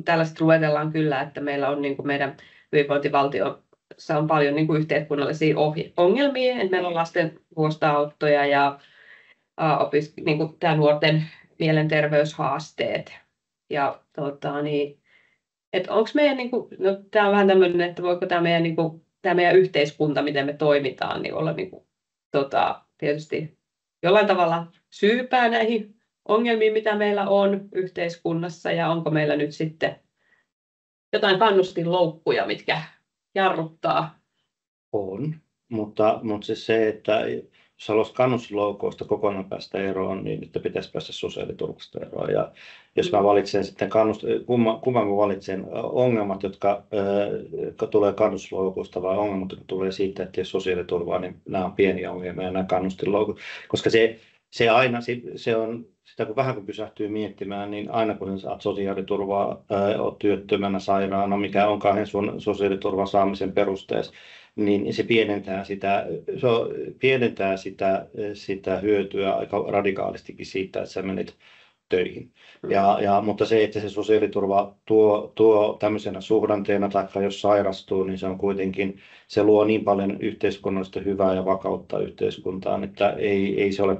täällä sitten luetellaan kyllä, että meillä on niin kuin meidän hyvinvointivaltiossa on paljon niin kuin yhteiskunnallisia ongelmia, että meillä on lasten huostaanottoja ja niin kuin tämä nuorten mielenterveyshaasteet. Ja Että onko meidän, niin kuin, no, tämä on vähän tämmöinen, että voiko tämä meidän, niin kuin, tämä meidän yhteiskunta, miten me toimitaan, niin olla niin kuin, tietysti jollain tavalla syypää näihin ongelmiin, mitä meillä on yhteiskunnassa, ja onko meillä nyt sitten jotain kannustinloukkuja, mitkä jarruttaa. On, mutta siis se, että jos haluaisi kannustinloukoista kokonaan päästä eroon, niin että pitäisi päästä sosiaaliturvasta eroon. Ja jos mä valitsen sitten kumman mä valitsen ongelmat, jotka tulee kannustinloukoista vai ongelmat, jotka tulee siitä, että ei sosiaaliturvaa, niin nämä on pieniä ongelmia ja nämä kannustinloukut. Koska se aina, se on sitä kun vähän kun pysähtyy miettimään, niin aina kun saat sosiaaliturvaa, olet työttömänä, sairaana, mikä onkaan sun sosiaaliturvan saamisen perusteessa, niin se pienentää sitä hyötyä aika radikaalistikin siitä, että sä menet töihin. Mutta se, että se sosiaaliturva tuo tämmöisenä suhdanteena tai jos sairastuu, niin se on kuitenkin, se luo niin paljon yhteiskunnallista hyvää ja vakautta yhteiskuntaan, että ei se ole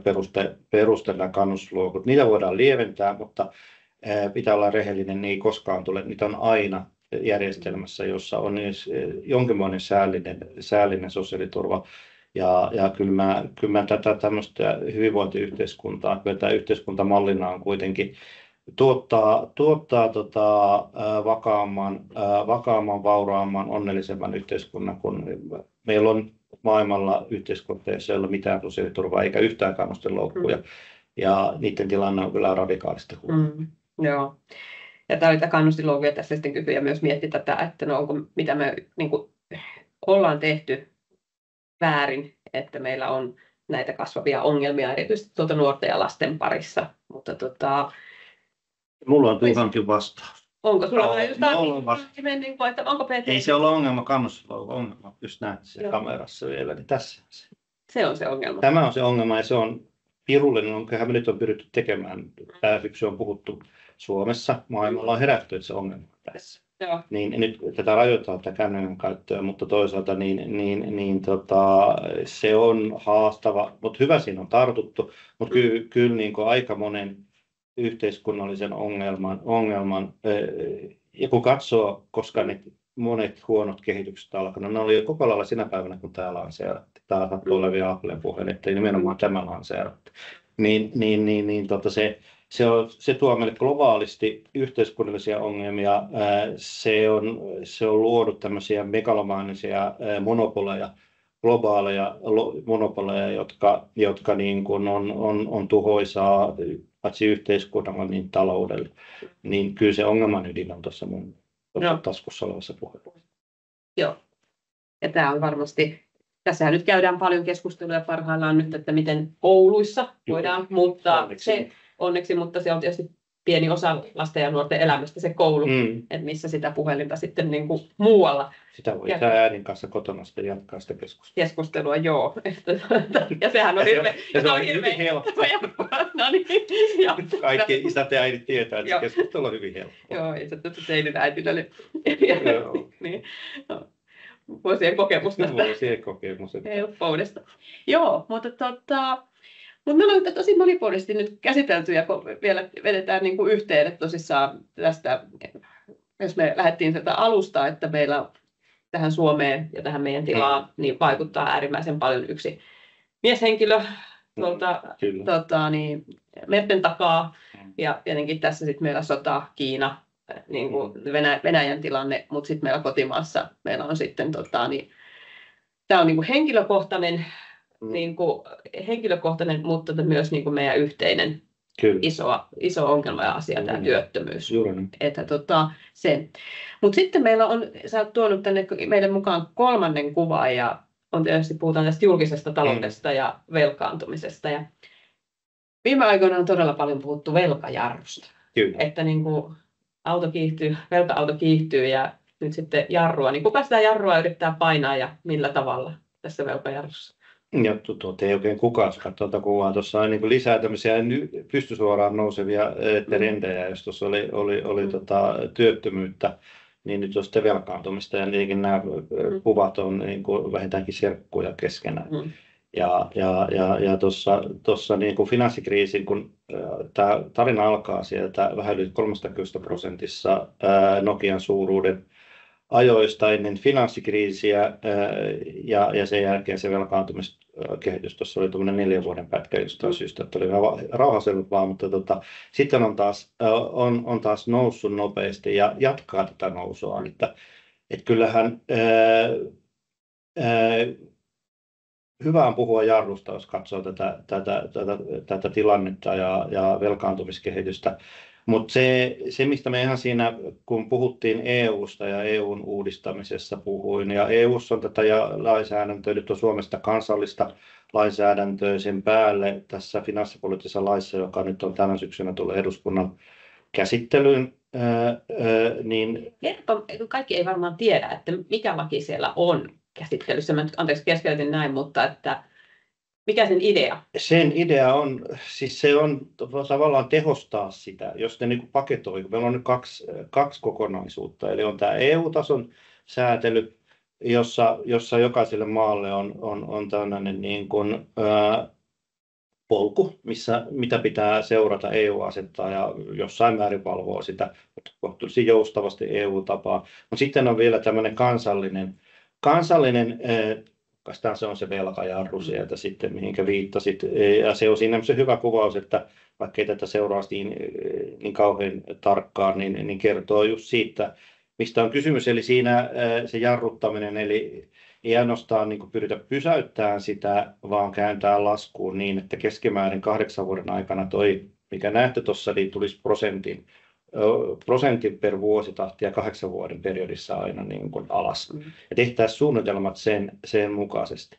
perusteena kannustinloukut. Niitä voidaan lieventää, mutta pitää olla rehellinen, niin ei koskaan tule. Niitä on aina järjestelmässä, jossa on jonkinlainen säällinen sosiaaliturva. Ja kyllä mä tätä tämmöistä hyvinvointiyhteiskuntaa, kyllä tämä yhteiskuntamallina on kuitenkin tuottaa vakaamman, vauraamman, onnellisemman yhteiskunnan, kun meillä on maailmalla yhteiskunta, jossa ei ole mitään sosiaaliturvaa eikä yhtään kannustinloukkuja. Ja niiden tilanne on kyllä radikaalisti huono. Joo. Ja tämä kannustinloukkuja tässä sitten kysyjä myös mietti tätä, että no onko, mitä me niin kuin, ollaan tehty väärin, että meillä on näitä kasvavia ongelmia erityisesti nuorten ja lasten parissa. Mutta mulla on tuhankin vastaus. Onko sulla että onko PT? Ei se ole ongelma kannustinloukku, ongelma. Just näet se kamerassa vielä, niin tässä se. Se on se ongelma. Tämä on se ongelma ja se on pirullinen, onkohan me nyt on pyritty tekemään. Tämä syksy on puhuttu Suomessa, maailmalla on herätty, että se ongelma on tässä. Joo. Niin nyt tätä rajoitetaan tätä kännykän käyttöä, mutta toisaalta se on haastava, mutta hyvä siinä on tartuttu, mutta kyllä niin kuin aika monen yhteiskunnallisen ongelman ja kun katsoo, koska ne monet huonot kehitykset alkanut, ne oli jo koko lailla sinä päivänä, kun tämä lanseerattiin. Tämä sattui olevia Applen puheen, että nimenomaan tämä lanseerattiin. Se tuo meille globaalisti yhteiskunnallisia ongelmia. Se on luonut tämmöisiä megalomaanisia monopoleja, globaaleja monopoleja, jotka niin kuin on tuhoisaa paitsi yhteiskunnalle niin taloudelle. Niin kyllä se ongelman ydin on tuossa mun taskussa olevassa puheenvuorossa. Joo. Ja tämä on varmasti, tässähän nyt käydään paljon keskustelua parhaillaan nyt, että miten kouluissa voidaan, mutta onneksi, mutta se on tietysti pieni osa lasten ja nuorten elämästä se koulu, että missä sitä puhelinta sitten niin kuin muualla. Sitä voi äidin kanssa kotona sitten jatkaa sitä keskustelua. Joo. Ja sehän on hyvin helppoa. No niin, kaikki isät ja äidit tietää, että se keskustelu on hyvin helppoa. Joo, ei se teidän äitillä niin. Vuosien kokemus tästä. Vuosien kokemus. Helppoudesta. Joo, mutta mutta meillä on tosi monipuolisesti nyt käsitelty ja vielä vedetään niin kuin yhteen, että tosissaan tästä, jos me lähdettiin sieltä alusta, että meillä tähän Suomeen ja tähän meidän tilaan niin vaikuttaa äärimmäisen paljon yksi mieshenkilö merten takaa ja tietenkin tässä sitten meillä sota, Kiina, niin kuin Venäjän tilanne, mutta sitten meillä kotimaassa meillä on sitten tämä on niin kuin henkilökohtainen, mutta myös niin kuin meidän yhteinen iso ongelma ja asia, tämä työttömyys. Mutta sitten meillä on, sä oot tuonut tänne meille mukaan kolmannen kuvan ja tietysti puhutaan tästä julkisesta taloudesta ja velkaantumisesta. Ja viime aikoina on todella paljon puhuttu velkajarrusta. Kyllä. Että niin kuin velka-auto kiihtyy ja nyt sitten jarrua, niin kuka sitä jarrua yrittää painaa ja millä tavalla tässä velkajarrussa? Ja ei oikein kukaan katsoa tuota kuvaa. Tuossa on niin lisää tämmöisiä pystysuoraan nousevia trendejä, jos tuossa oli työttömyyttä, niin nyt on sitten velkaantumista ja tietenkin nämä kuvat on niin kuin vähintäänkin serkkuja keskenään. Ja tuossa niin kuin finanssikriisin, kun tämä tarina alkaa sieltä vähän yli 30% Nokian suuruuden ajoista ennen finanssikriisiä ja sen jälkeen se velkaantumiskehitys tuossa oli tuommoinen 4 vuoden pätkä jostain syystä, että oli vähän rauhaisellut vaan, mutta sitten on taas noussut nopeasti ja jatkaa tätä nousua, että kyllähän hyvä on puhua jarrusta, jos katsoo tätä tilannetta ja velkaantumiskehitystä. Mutta se, mistä me ihan siinä, kun puhuttiin EUsta ja EUn uudistamisessa puhuin, ja EUssa on tätä lainsäädäntöä, nyt on Suomesta kansallista lainsäädäntöä sen päälle tässä finanssipoliittisessa laissa, joka nyt on tänä syksynä tullut eduskunnan käsittelyyn. Niin kaikki ei varmaan tiedä, että mikä laki siellä on käsittelyssä. Mä anteeksi keskeytin näin, mutta että mikä sen idea? Sen idea on, siis se on tavallaan tehostaa sitä, jos ne niin paketoi. Meillä on nyt kaksi kokonaisuutta, eli on tämä EU-tason säätely, jossa jokaiselle maalle on tällainen niin kuin, polku, mitä pitää seurata, EU asettaa ja jossain määrin valvoo sitä kohtuullisesti joustavasti EU-tapaa. Mutta sitten on vielä tämmöinen kansallinen se on se velkajarru sieltä sitten, mihinkä viittasit. Ja se on siinä se hyvä kuvaus, että vaikka ei tätä seuraa niin kauhean tarkkaan, niin kertoo just siitä, mistä on kysymys. Eli siinä se jarruttaminen, eli ei ainoastaan niin pyritä pysäyttämään sitä, vaan kääntää laskuun niin, että keskimäärin 8 vuoden aikana mikä näette tuossa, niin tulisi prosentin per vuositahti ja 8 vuoden periodissa aina niin kuin alas. Ja tehtäisiin suunnitelmat sen mukaisesti.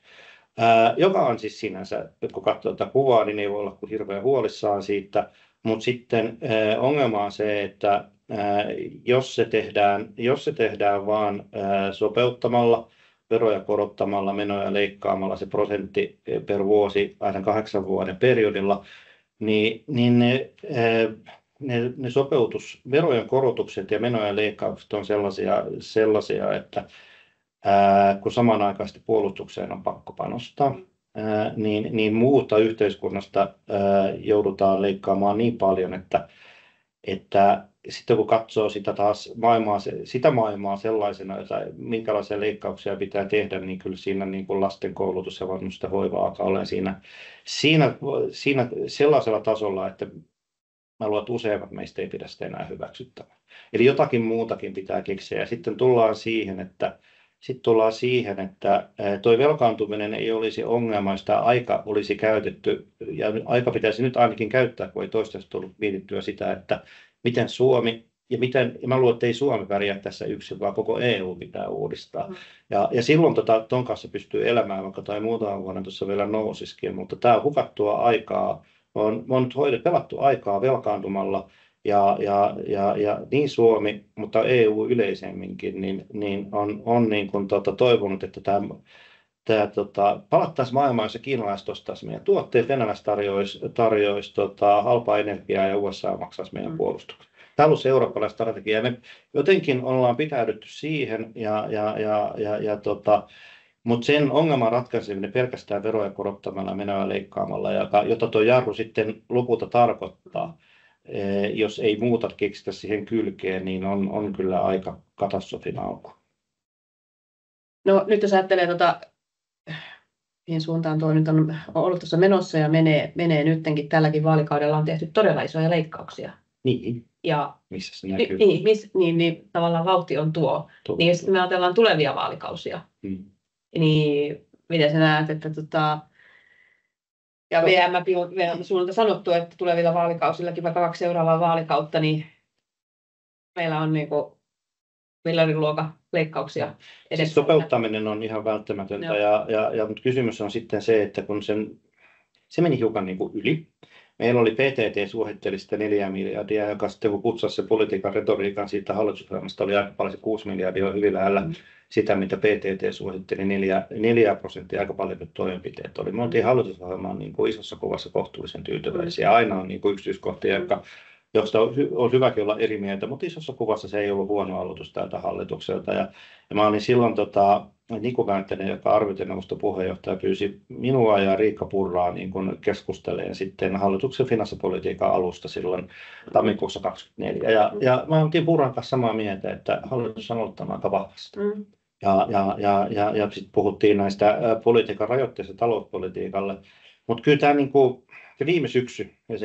Joka on siis sinänsä, kun katsoo tätä kuvaa, niin ei voi olla kuin hirveän huolissaan siitä. Mutta sitten ongelma on se, että jos se tehdään vaan sopeuttamalla, veroja korottamalla, menoja leikkaamalla se prosentti per vuosi aina 8 vuoden periodilla, niin ne verojen korotukset ja menojen leikkaukset on sellaisia että kun samanaikaisesti puolustukseen on pakko panostaa, niin muuta yhteiskunnasta joudutaan leikkaamaan niin paljon, että sitten kun katsoo sitä maailmaa sellaisena, että minkälaisia leikkauksia pitää tehdä, niin kyllä siinä niin kuin lasten koulutus ja vanhusten hoiva alkaa olla siinä sellaisella tasolla, että mä luulen, että useimmat meistä ei pidä sitä enää hyväksyttävää. Eli jotakin muutakin pitää keksiä. Ja sitten tullaan siihen, että toi velkaantuminen ei olisi ongelma, jos tämä aika olisi käytetty. Ja aika pitäisi nyt ainakin käyttää, kun ei toistaiseksi tullut mietittyä sitä, että miten Suomi, ja mä luulen, että ei Suomi pärjää tässä yksin, vaan koko EU pitää uudistaa. Ja silloin ton kanssa pystyy elämään, vaikka tai muutaman vuoden tuossa vielä nousisikin, mutta tämä on hukattua aikaa. On nyt pelattu aikaa velkaantumalla ja niin Suomi, mutta EU yleisemminkin, niin on niin kuin toivonut, että palattaisiin maailmaan, jossa kiinalaiset ostaisi meidän tuotteet, venäläiset tarjoisi halpaa energiaa ja USA maksaisi meidän puolustuksen. Tämä on ollut se eurooppalainen strategia ja me jotenkin ollaan pitäydytty siihen mutta sen ongelman ratkaiseminen pelkästään veroja korottamalla, menoja leikkaamalla, jota tuo jarru sitten lopulta tarkoittaa, jos ei muuta keksitä siihen kylkeen, niin on kyllä aika katastrofin alku. No nyt jos ajattelee, mihin suuntaan tuo nyt on ollut tuossa menossa ja menee nyttenkin, tälläkin vaalikaudella on tehty todella isoja leikkauksia. Niin. Ja missä se näkyy? Niin tavallaan vauhti on tuo. Niin sitten me ajatellaan tulevia vaalikausia. Niin miten sä näet, että ja VM suunnalta sanottu, että tulevilla vaalikausillakin vaikka 2 seuraavaa vaalikautta, niin meillä on niinku miljardiluokan leikkauksia edessä. Siis sopeuttaminen on ihan välttämätöntä mutta kysymys on sitten se, että kun se meni hiukan niin kuin yli. Meillä oli PTT suositteli sitä 4 miljardia, joka sitten kun putsasi se politiikan retoriikan siitä hallitusohjelmasta oli aika paljon, se 6 miljardia on hyvin lähellä sitä, mitä PTT suositteli, 4% aika paljon nyt toimenpiteet oli. Me oltiin hallitusohjelmaan niin kuin isossa kuvassa kohtuullisen tyytyväisiä. Aina on niin kuin yksityiskohtia, jotka josta on hyväkin olla eri mieltä, mutta isossa kuvassa se ei ollut huono aloitus tältä hallitukselta. Ja mä olin silloin Niku Vääntinen, joka arviointineuvoston puheenjohtaja, pyysi minua ja Riikka Purraa niin kun keskustelemaan sitten hallituksen finanssipolitiikan alusta silloin tammikuussa 2024. Ja mä oltiin Purran kanssa samaa mieltä, että hallitus on aloittanut aika vahvasti. Ja sitten puhuttiin näistä politiikan rajoitteista talouspolitiikalle. Mutta kyllä tämä niinku, viime syksy ja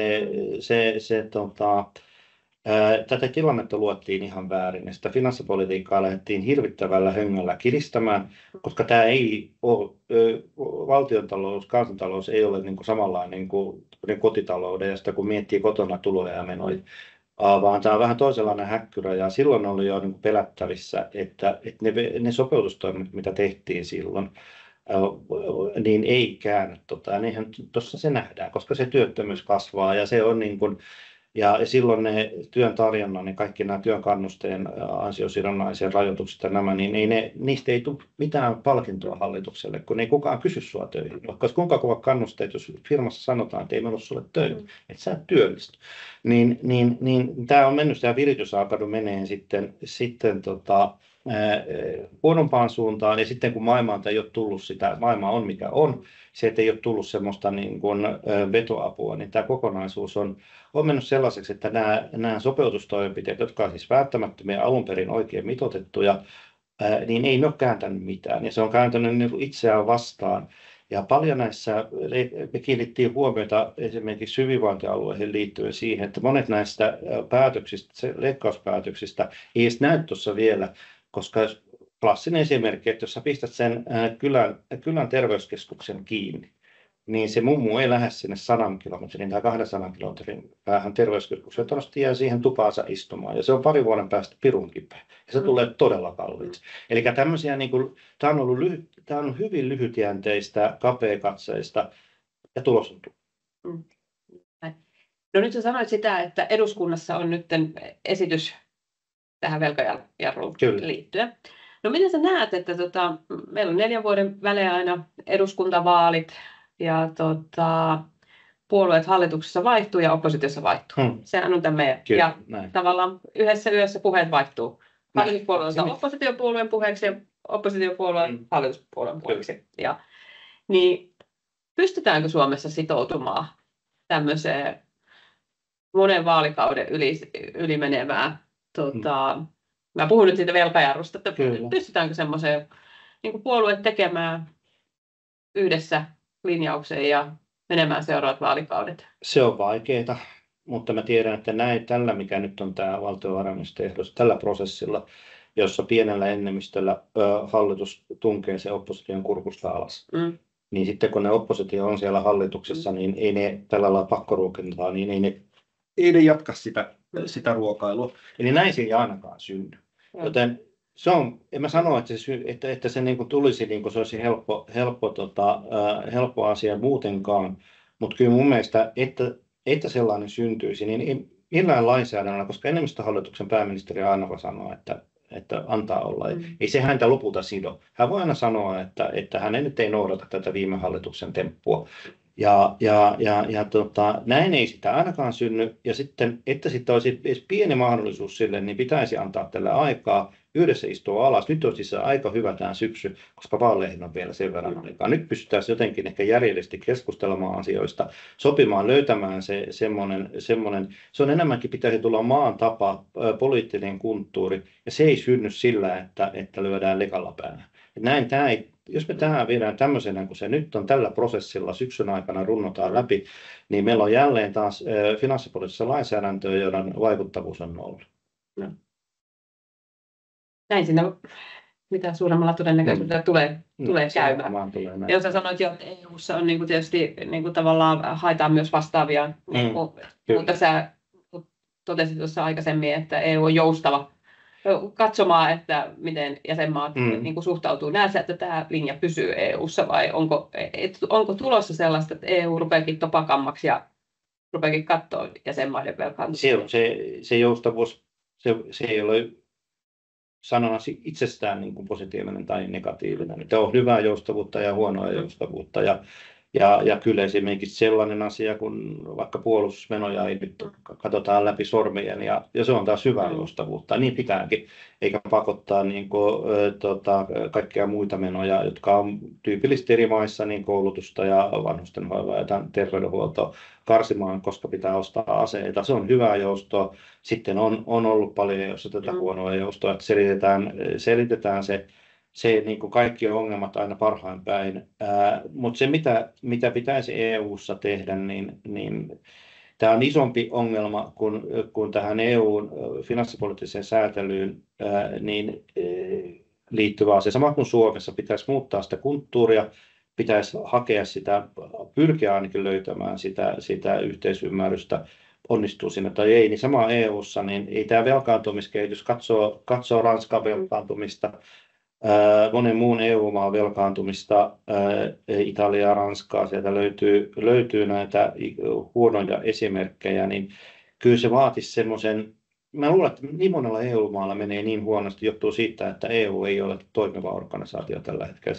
tätä tilannetta luettiin ihan väärin ja sitä finanssipolitiikkaa lähdettiin hirvittävällä höngällä kiristämään, koska tämä ei ole, valtiontalous, kansantalous ei ole niin kuin samanlainen kuin kotitalouden ja sitä kun miettii kotona tuloja ja menoja, vaan tämä on vähän toisenlainen häkkyrä ja silloin oli jo niin kuin pelättävissä, että ne sopeutustoimet, mitä tehtiin silloin, niin ei käänny. Niinhän tuossa se nähdään, koska se työttömyys kasvaa ja se on niin kuin, ja silloin ne työn tarjonnan ja kaikki nämä työn kannusteen ansiosidonnaisen rajoitukset ja nämä, niin niistä ei tule mitään palkintoa hallitukselle, kun ei kukaan kysy sinua töihin. Vaikka kuinka kovat kannusteet, jos firmassa sanotaan, että ei meillä ole sinulle töitä, että sä et työllisty. Niin tämä on mennyt, tämä viritysakadu menee sitten huonompaan suuntaan, ja sitten kun maailmaalta ei ole tullut sitä, maailma on mikä on, se, että ei ole tullut semmoista niin kuin vetoapua, niin tämä kokonaisuus on mennyt sellaiseksi, että nämä sopeutustoimenpiteet, jotka ovat siis välttämättömiä alun perin oikein mitoitettuja, niin ei ne ole kääntänyt mitään, ja se on kääntänyt niin kuin itseään vastaan. Ja paljon näissä, me kiinnittiin huomiota esimerkiksi hyvinvointialueihin liittyen siihen, että monet näistä päätöksistä, leikkauspäätöksistä ei edes näy tuossa vielä, koska klassinen esimerkki, että jos sä pistät sen kylän terveyskeskuksen kiinni, niin se mummu ei lähde sinne 100 kilometrin tai 200 kilometrin päähän terveyskeskukseen, todennäköisesti jää siihen tupaansa istumaan, ja se on pari vuoden päästä pirun kipeä, ja se tulee todella kalliiksi. Eli tämmöisiä, niin kuin, tämä on hyvin lyhytjänteistä, kapeakatseista, ja tulos on tullut. No nyt sä sanoit sitä, että eduskunnassa on nyt esitys tähän velkajarruun liittyen. No miten sä näet, että meillä on 4 vuoden välein aina eduskuntavaalit ja puolueet hallituksessa vaihtuu ja oppositiossa vaihtuu. Sehän on tämä ja tavallaan yhdessä yössä puheet vaihtuu. Hallituspuolueen oppositiopuolueen puheeksi ja oppositiopuolueen hallituspuolueen puheeksi. Niin pystytäänkö Suomessa sitoutumaan tämmöiseen monen vaalikauden yli menevään mä puhun nyt siitä velkajarrusta, että pystytäänkö semmoiseen niin puolueet tekemään yhdessä linjauksen ja menemään seuraavat vaalikaudet? Se on vaikeaa, mutta mä tiedän, että tällä mikä nyt on tämä valtiovarainministeriehdotus, tällä prosessilla, jossa pienellä enemmistöllä hallitus tunkee se opposition kurkusta alas. Niin sitten kun ne oppositio on siellä hallituksessa, niin ei ne tällä lailla pakkoruokintaa, niin ei ne jatka sitä ruokailua. Eli näin se ei ainakaan synny. Joten se on, en mä sano, että se niin kuin tulisi, niin kuin se olisi helppo asia muutenkaan, mutta kyllä mun mielestä, että sellainen syntyisi, niin ei millään lainsäädännöllä, koska enemmistöhallituksen pääministeri aina sanoo, että antaa olla. Ei se häntä lopulta sido. Hän voi aina sanoa, että hän nyt ei noudata tätä viime hallituksen temppua. Näin ei sitä ainakaan synny, ja sitten, että sitten olisi edes pieni mahdollisuus sille, niin pitäisi antaa tälle aikaa, yhdessä istua alas. Nyt on siis aika hyvä tämä syksy, koska vaaleihin on vielä sen verran aikaa. Nyt pystytään jotenkin ehkä järjellisesti keskustelemaan asioista, sopimaan, löytämään se semmoinen, se on enemmänkin pitäisi tulla maan tapa, poliittinen kulttuuri, ja se ei synny sillä, että lyödään lekalla päähän. Näin tämä ei, jos me tähän viedään tämmöisenä, kun se nyt on tällä prosessilla syksyn aikana runnotaan läpi, niin meillä on jälleen taas finanssipoliittisessa lainsäädäntöä, joiden vaikuttavuus on nolla. No. Näin siinä mitä suuremmalla todennäköisyydellä tulee käymään. Ja jos sä sanoit jo, että EU:ssa on niin tietysti niin tavallaan haetaan myös vastaavia, mutta sä totesit tuossa aikaisemmin, että EU on joustava katsomaan, että miten jäsenmaat niin suhtautuu. Näetkö, että tämä linja pysyy EU:ssa vai onko tulossa sellaista, että EU rupeakin topakammaksi ja rupeakin katsoa jäsenmaiden velkaantumista? Se joustavuus, se ei ole sanona itsestään niin kuin positiivinen tai negatiivinen. Että on hyvää joustavuutta ja huonoa joustavuutta. Ja kyllä esimerkiksi sellainen asia, kun vaikka puolustusmenoja ei nyt katsotaan läpi sormien, ja se on taas hyvää joustavuutta, niin pitääkin, eikä pakottaa niin kuin, kaikkia muita menoja, jotka on tyypillisesti eri maissa, niin koulutusta ja vanhustenhoivaa ja terveydenhuoltoa karsimaan, koska pitää ostaa aseita. Se on hyvää joustoa. Sitten on ollut paljon, jos tätä huonoa joustoa, että selitetään se niin kuin kaikki ongelmat aina parhain päin. Mutta se, mitä pitäisi EU:ssa tehdä, niin tämä on isompi ongelma kuin tähän EU:n finanssipoliittiseen säätelyyn niin liittyvä asia. Sama kuin Suomessa pitäisi muuttaa sitä kulttuuria, pitäisi hakea sitä, pyrkiä ainakin löytämään sitä yhteisymmärrystä, onnistuu siinä tai ei, niin sama EU:ssa, niin ei tämä velkaantumiskehitys, katsoo Ranskan velkaantumista, monen muun EU-maan velkaantumista, Italiaa, Ranskaa, sieltä löytyy näitä huonoja esimerkkejä, niin kyllä se vaatisi semmoisen, mä luulen, että niin monella EU-maalla menee niin huonosti, johtuu siitä, että EU ei ole toimiva organisaatio tällä hetkellä.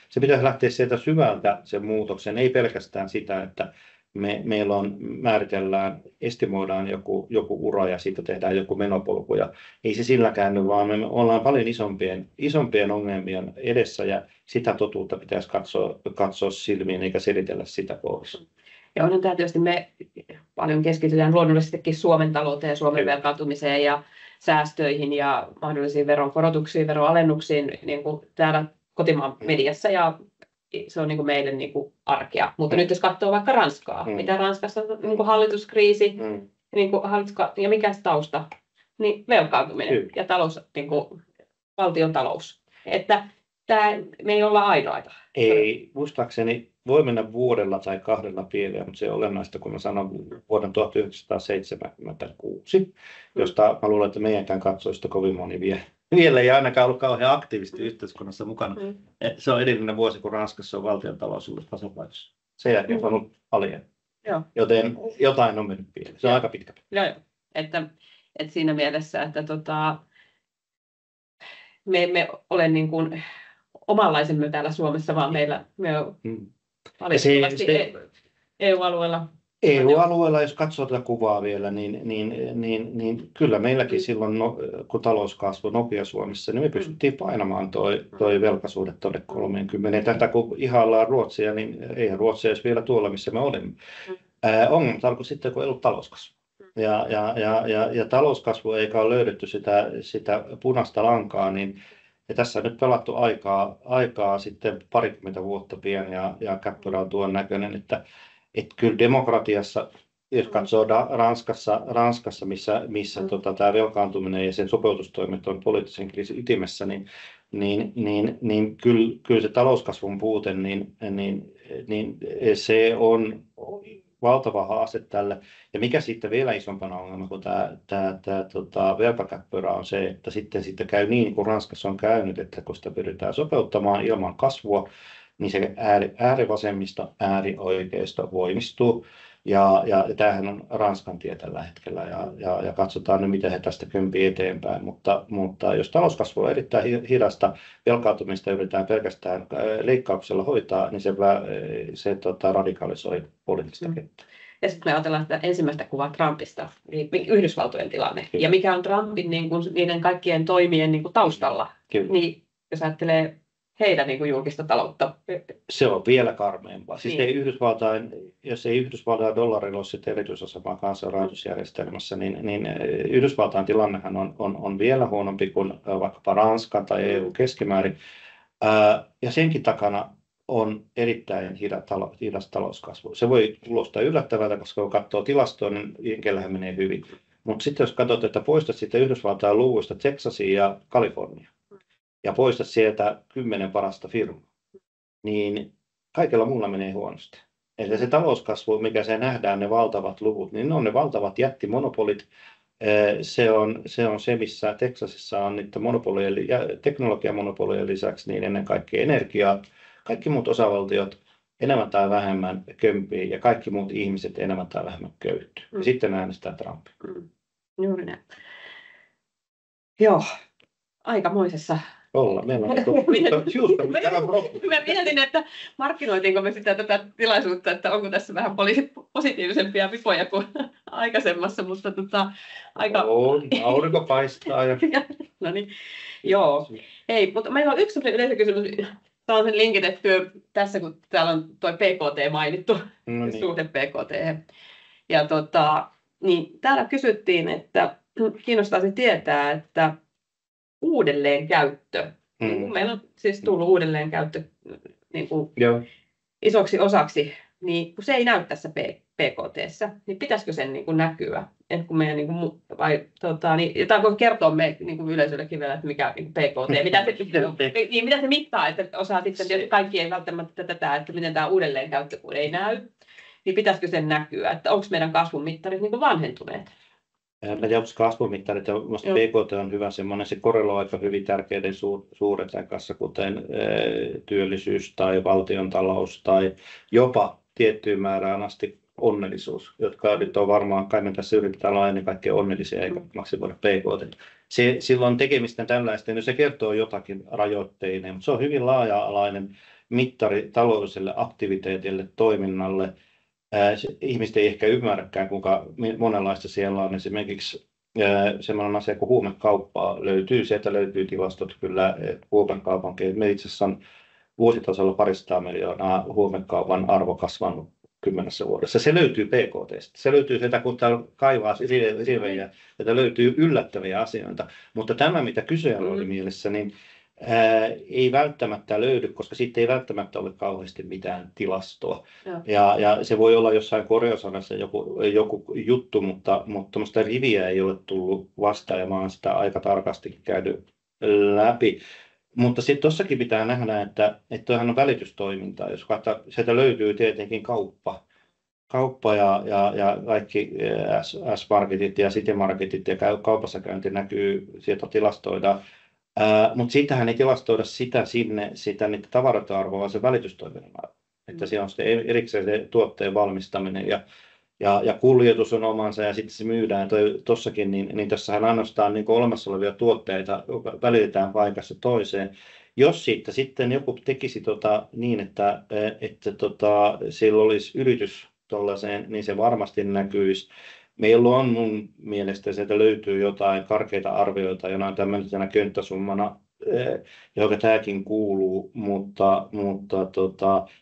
Se pitäisi lähteä sieltä syvältä sen muutoksen, ei pelkästään sitä, että meillä määritellään, estimoidaan joku ura ja siitä tehdään joku menopolku. Ja ei se sillä käänny, vaan me ollaan paljon isompien ongelmien edessä ja sitä totuutta pitäisi katsoa silmiin eikä selitellä sitä pois. Ja onhan tämä tietysti, me paljon keskitytään luonnollisestikin Suomen talouteen, Suomen velkaantumiseen ja säästöihin ja mahdollisiin veronkorotuksiin, veroalennuksiin niin kuin täällä kotimaan mediassa ja se on niin kuin meille niin kuin arkea. Mutta nyt jos katsoo vaikka Ranskaa, mitä Ranskassa on niin kuin hallituskriisi niin kuin ja mikä se tausta, niin velkaantuminen ja talous, niin kuin valtion talous. Että me ei olla ainoita. Ei, muistaakseni voi mennä vuodella tai 2 pieleen, mutta se on olennaista, kun mä sanon vuoden 1976, josta mä luulen, että meidänkään katsojista kovin moni vielä ei ainakaan ollut kauhean aktiivisesti yhteiskunnassa mukana. Se on edellinen vuosi, kun Ranskassa on valtiontalous ollut tasapainossa. Sen jälkeen on ollut alijäämä. Joten jotain on mennyt pieleen. Se on aika pitkä. Joo. Että siinä mielessä, että me emme ole niin kuin omanlaisemme täällä Suomessa, vaan me on valitettavasti EU-alueella. EU-alueella, jos katsoo tätä kuvaa vielä, niin kyllä meilläkin silloin, kun talous kasvoi nopea Suomessa, niin me pystyttiin painamaan toi velkasuhde tuonne 30. Tätä kun ihaillaan Ruotsia, niin eihän Ruotsia edes vielä tuolla, missä me olimme. Ongelmat alkoi sitten, kun ei ollut talouskasvu. Ja talouskasvu eikä ole löydetty sitä punaista lankaa, niin ja tässä on nyt pelattu aikaa sitten 20 vuotta pian ja käppyrä on tuon näköinen, että kyllä demokratiassa, jos katsoo Ranskassa missä tämä velkaantuminen ja sen sopeutustoimet on poliittisen kriisin ytimessä, niin kyllä se talouskasvun puute, niin se on valtava haaste tälle. Ja mikä sitten vielä isompana ongelma kuin tämä velkakäppyrä on se, että sitten käy niin kuin Ranskassa on käynyt, että kun sitä pyritään sopeuttamaan ilman kasvua, niin se äärivasemmisto, äärioikeisto voimistuu. Ja tämähän on Ranskan tie tällä hetkellä ja katsotaan nyt, miten he tästä kömpii eteenpäin. Mutta jos talouskasvu on erittäin hidasta, velkautumista yritetään pelkästään leikkauksella hoitaa, niin se radikalisoi poliittista kenttää. Ja sitten me ajatellaan sitä ensimmäistä kuvaa Trumpista, Yhdysvaltojen tilanne. Kyllä. Ja mikä on Trumpin niin kuin, niiden kaikkien toimien niin kuin taustalla, niin jos ajattelee heidän niin kuin julkista taloutta. Se on vielä karmeampaa. Siis jos ei Yhdysvaltain dollarilla ole sitten erityisasemaa kansanrahoitusjärjestelmässä, niin Yhdysvaltain tilannehan on vielä huonompi kuin vaikkapa Ranskan tai EU keskimäärin. Ja senkin takana on erittäin hidas talouskasvu. Se voi kuulostaa yllättävältä, koska kun katsoo tilastoa, niin jenkellähän menee hyvin. Mutta sitten jos katsot, että poistat sitten Yhdysvaltain luvuista Texasia ja Kalifornia, ja poistat sieltä 10 parasta firmaa, niin kaikella muulla menee huonosti. Eli se talouskasvu, mikä se nähdään, ne valtavat luvut, niin ne on ne valtavat jättimonopolit. Se on se, missä Texasissa on niitä teknologiamonopolien lisäksi niin ennen kaikkea energiaa. Kaikki muut osavaltiot enemmän tai vähemmän kömpii ja kaikki muut ihmiset enemmän tai vähemmän köyhtyy. Ja sitten äänestää Trumpia. Juuri näin. Joo, aikamoisessa Olla. Meillä on Mä mietin, että markkinoitiinko me sitä tätä tilaisuutta, että onko tässä vähän positiivisempia vipoja kuin aikaisemmassa, mutta aika... On, aurinko paistaa. No niin, joo. Hei, mutta meillä on yksi yleisökysymys. Tämä on sen linkitetty tässä, kun täällä on tuo PKT mainittu, No niin. suhde PKT. Ja niin täällä kysyttiin, että kiinnostaisi tietää, että uudelleenkäyttö. Niin kun meillä on siis tullut uudelleenkäyttö niin kuin isoksi osaksi, niin kun se ei näy tässä PKT:ssä, niin pitäisikö sen niin kuin näkyä? Kun meidän, niin kuin, jotain voi kertoa me niin kuin yleisöllekin vielä, että mikä niin PKT, mitä se mittaa, että osaa sitten, kaikki ei välttämättä tätä, että miten tämä uudelleenkäyttö kun ei näy, niin pitäisikö sen näkyä, että onko meidän kasvun mittarit niin kuin vanhentuneet? Mä tiedän, onko kasvumittarit, ja minusta PKT on hyvä semmoinen, se korreloi aika hyvin tärkeiden suurten kanssa, kuten työllisyys tai valtiontalous tai jopa tiettyyn määrään asti onnellisuus, jotka nyt on varmaan, kai me tässä yritetään olla ennen kaikkea onnellisia eikä maksimoida PKT. Sillä on tekemistä tällaista, niin se kertoo jotakin rajoitteinen, mutta se on hyvin laaja-alainen mittari taloudelliselle aktiviteetille, toiminnalle. Ihmiset ei ehkä ymmärräkään, kuinka monenlaista siellä on. Esimerkiksi sellainen asia kuin huumekauppaa löytyy. Sieltä löytyy tilastot kyllä huumekaupan. Me itse asiassa on vuositasolla 200 miljoonaa huumekaupan arvo kasvanut 10 vuodessa. Se löytyy PKT:stä. Se löytyy sieltä, kun täällä kaivaa rivejä, että löytyy yllättäviä asioita. Mutta tämä, mitä kysyjällä oli mielessä, niin ei välttämättä löydy, koska siitä ei välttämättä ole kauheasti mitään tilastoa. Ja se voi olla jossain korjausanassa joku juttu, mutta tuommoista riviä ei ole tullut vastaan ja mä oon sitä aika tarkasti käynyt läpi. Mutta sitten tuossakin pitää nähdä, että toihan on välitystoimintaa. Jos katsotaan, sieltä löytyy tietenkin kauppa ja kaikki S-marketit ja City-marketit ja kaupassa käynti näkyy, sieltä tilastoidaan. Mutta siitähän ei tilastoida sitä niitä tavarat-arvoa, vaan se välitystoiminnan arvo. Että siellä on sitten erikseen se tuotteen valmistaminen ja kuljetus on omansa ja sitten se myydään. Tuossakin, niin tässähän ainoastaan niin olemassa olevia tuotteita välitetään paikassa toiseen. Jos siitä sitten joku tekisi niin, että sillä olisi yritys tuollaiseen, niin se varmasti näkyisi. Meillä on mun mielestä, sieltä löytyy jotain karkeita arvioita jonain tämmöisenä könttäsummana, johon tämäkin kuuluu, mutta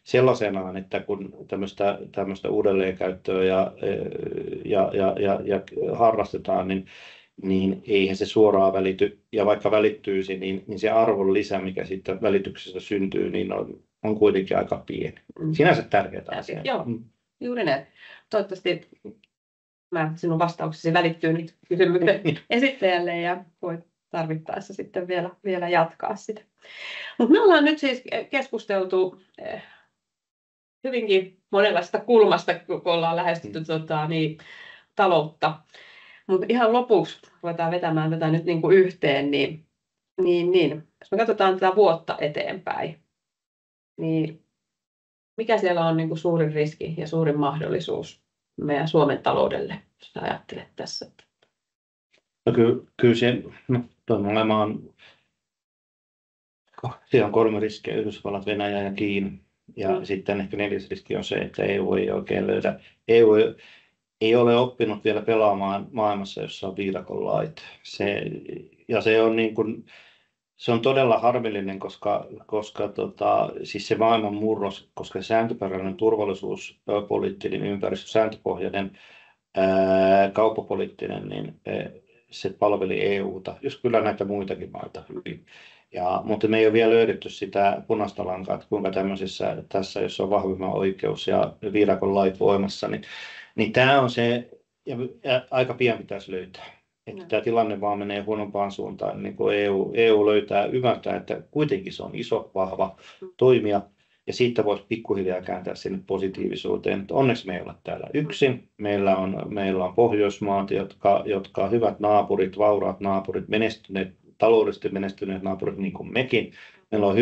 sellaisenaan, että kun tämmöistä uudelleenkäyttöä ja harrastetaan, niin eihän se suoraan välity. Ja vaikka välittyisi, niin se arvon lisä, mikä siitä välityksestä syntyy, niin on kuitenkin aika pieni. Sinänsä tärkeää asiaa. Joo, juuri näin. Toivottavasti sinun vastauksesi välittyy nyt kysymyksen esittäjälle ja voit tarvittaessa sitten vielä jatkaa sitä. Mutta me ollaan nyt siis keskusteltu hyvinkin monenlaista kulmasta, kun ollaan lähestytty taloutta. Mutta ihan lopuksi ruvetaan vetämään tätä nyt niin kuin yhteen, niin jos me katsotaan tätä vuotta eteenpäin, niin mikä siellä on niin kuin suurin riski ja suurin mahdollisuus meidän Suomen taloudelle, jos ajattelet tässä? No kyllä se, maailma on, siellä on 3 riskiä, Yhdysvallat, Venäjä ja Kiina. Ja sitten ehkä 4. riski on se, että EU ei oikein löydä. EU ei ole oppinut vielä pelaamaan maailmassa, jossa on viidakon lait. Se on niin kuin, se on todella harmillinen, koska siis se maailman murros, koska sääntöperäinen turvallisuuspoliittinen ympäristö, sääntöpohjainen kauppapoliittinen, niin se palveli EUta, jos kyllä näitä muitakin maita hyvin. Mutta me ei ole vielä löydetty sitä punaista lankaa, että kuinka tässä, jos on vahvimman oikeus ja viidakon lait voimassa, niin tämä on se, ja aika pian pitäisi löytää. Että tämä tilanne vaan menee huonompaan suuntaan, niin kuin EU ymmärtää, että kuitenkin se on iso, vahva toimija, ja siitä voisi pikkuhiljaa kääntää sinne positiivisuuteen. Mutta onneksi me ei ole täällä yksin. Meillä on Pohjoismaat, jotka hyvät naapurit, vauraat naapurit, taloudellisesti menestyneet naapurit, niin kuin mekin. Meillä on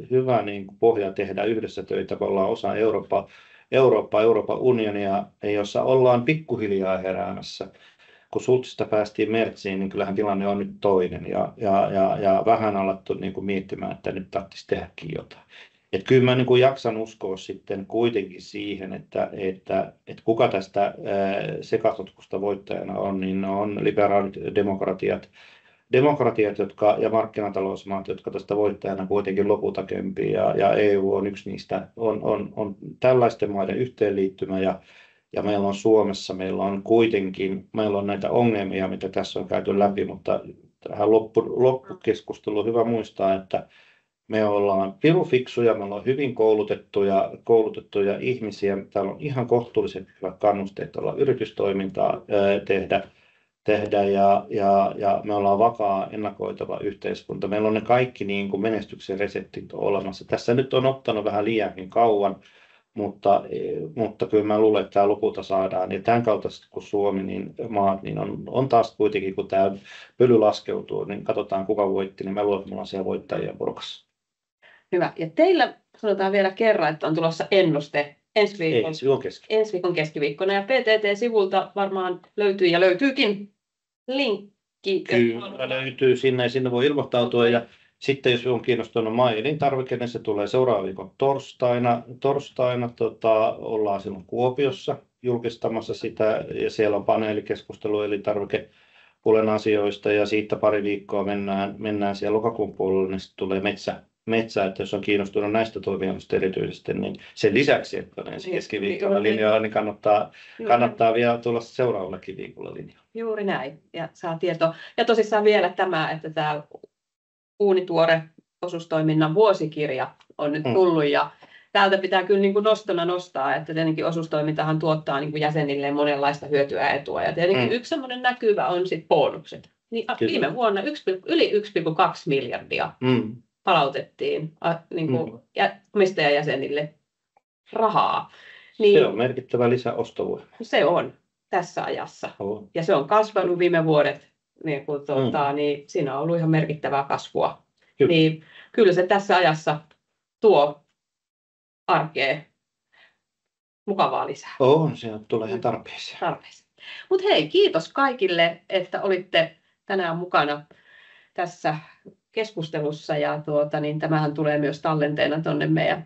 hyvä niin kuin pohja tehdä yhdessä töitä, kun ollaan osa Euroopan unionia, jossa ollaan pikkuhiljaa heräämässä. kun Sultsista päästiin Mertsiin, niin kyllähän tilanne on nyt toinen ja vähän alettu niin kuin miettimään, että nyt tarvitsisi tehdäkin jotain. Että kyllä mä niin kuin jaksan uskoa sitten kuitenkin siihen, että kuka tästä sekasotkusta voittajana on, niin ne on liberaalit demokratiat ja markkinatalousmaat, jotka tästä voittajana kuitenkin lopulta kömpii, ja EU on yksi niistä, on tällaisten maiden yhteenliittymä, ja meillä on Suomessa, meillä on näitä ongelmia, mitä tässä on käyty läpi, mutta tähän loppukeskusteluun hyvä muistaa, että me ollaan pirufiksuja, me ollaan hyvin koulutettuja ihmisiä, täällä on ihan kohtuullisen hyvät kannusteet olla yritystoimintaa tehdä ja me ollaan vakaa, ennakoitava yhteiskunta. Meillä on ne kaikki niin kuin menestyksen reseptit olemassa. Tässä nyt on ottanut vähän liiankin kauan, mutta kyllä mä luulen, että tämä lopulta saadaan. Ja tämän kaltaisesti kuin Suomi, niin maat, niin on taas kuitenkin, kun tämä pöly laskeutuu, niin katsotaan kuka voitti, niin mä luulen, että me ollaan siellä voittajien porukassa. Hyvä. Ja teillä sanotaan vielä kerran, että on tulossa ennuste ensi viikon keskiviikkona. Ja PTT-sivulta varmaan löytyy ja löytyykin linkki. Kyllä löytyy sinne voi ilmoittautua. Ja sitten jos on kiinnostunut maa- ja elintarvike, niin se tulee seuraavan viikon torstaina ollaan silloin Kuopiossa julkistamassa sitä. Ja siellä on paneelikeskustelu elintarvikepuolen asioista. Ja siitä pari viikkoa mennään siellä lokakuun puolella, niin sitten tulee metsä, että jos on kiinnostunut näistä toimijoista erityisesti, niin sen lisäksi, että on ensi keskiviikolla linjalla, niin kannattaa vielä tulla seuraavallekin viikolla linjalla. Juuri näin, ja saa tietoa. Ja tosissaan vielä tämä, että tämä uunituore osuustoiminnan vuosikirja on nyt tullut, ja täältä pitää kyllä niin kuin nostona nostaa, että tietenkin osuustoimintahan tuottaa niin kuin jäsenilleen monenlaista hyötyä ja etua, ja tietenkin yksi semmoinen näkyvä on sitten bonukset. Niin viime vuonna yli 1,2 miljardia palautettiin niin kuin omistajajäsenille rahaa. Niin, se on merkittävä lisäostovoima. Se on tässä ajassa. Ja se on kasvanut viime vuodet. Niin, niin siinä on ollut ihan merkittävää kasvua. Niin, kyllä se tässä ajassa tuo arkeen mukavaa lisää. Se tulee ihan tarpeeseen. Mutta hei, kiitos kaikille, että olitte tänään mukana tässä keskustelussa, ja niin tämähän tulee myös tallenteena tuonne meidän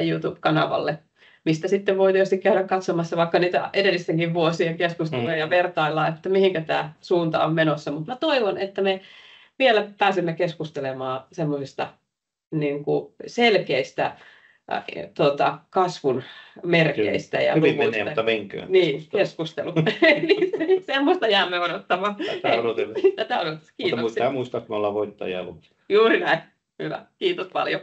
YouTube-kanavalle, mistä sitten voi tietysti käydä katsomassa vaikka niitä edellistenkin vuosien keskusteluja ja vertailla, että mihinkä tämä suunta on menossa. Mutta mä toivon, että me vielä pääsemme keskustelemaan semmoisista niin kuin selkeistä kasvun merkeistä ja hyvin menee, mutta menköön. Niin, keskustelu. Semmoista jäämme odottamaan. Tätä odotetaan. Kiitos. Mutta muistaa, että me ollaan voittajia. Juuri näin. Hyvä. Kiitos paljon.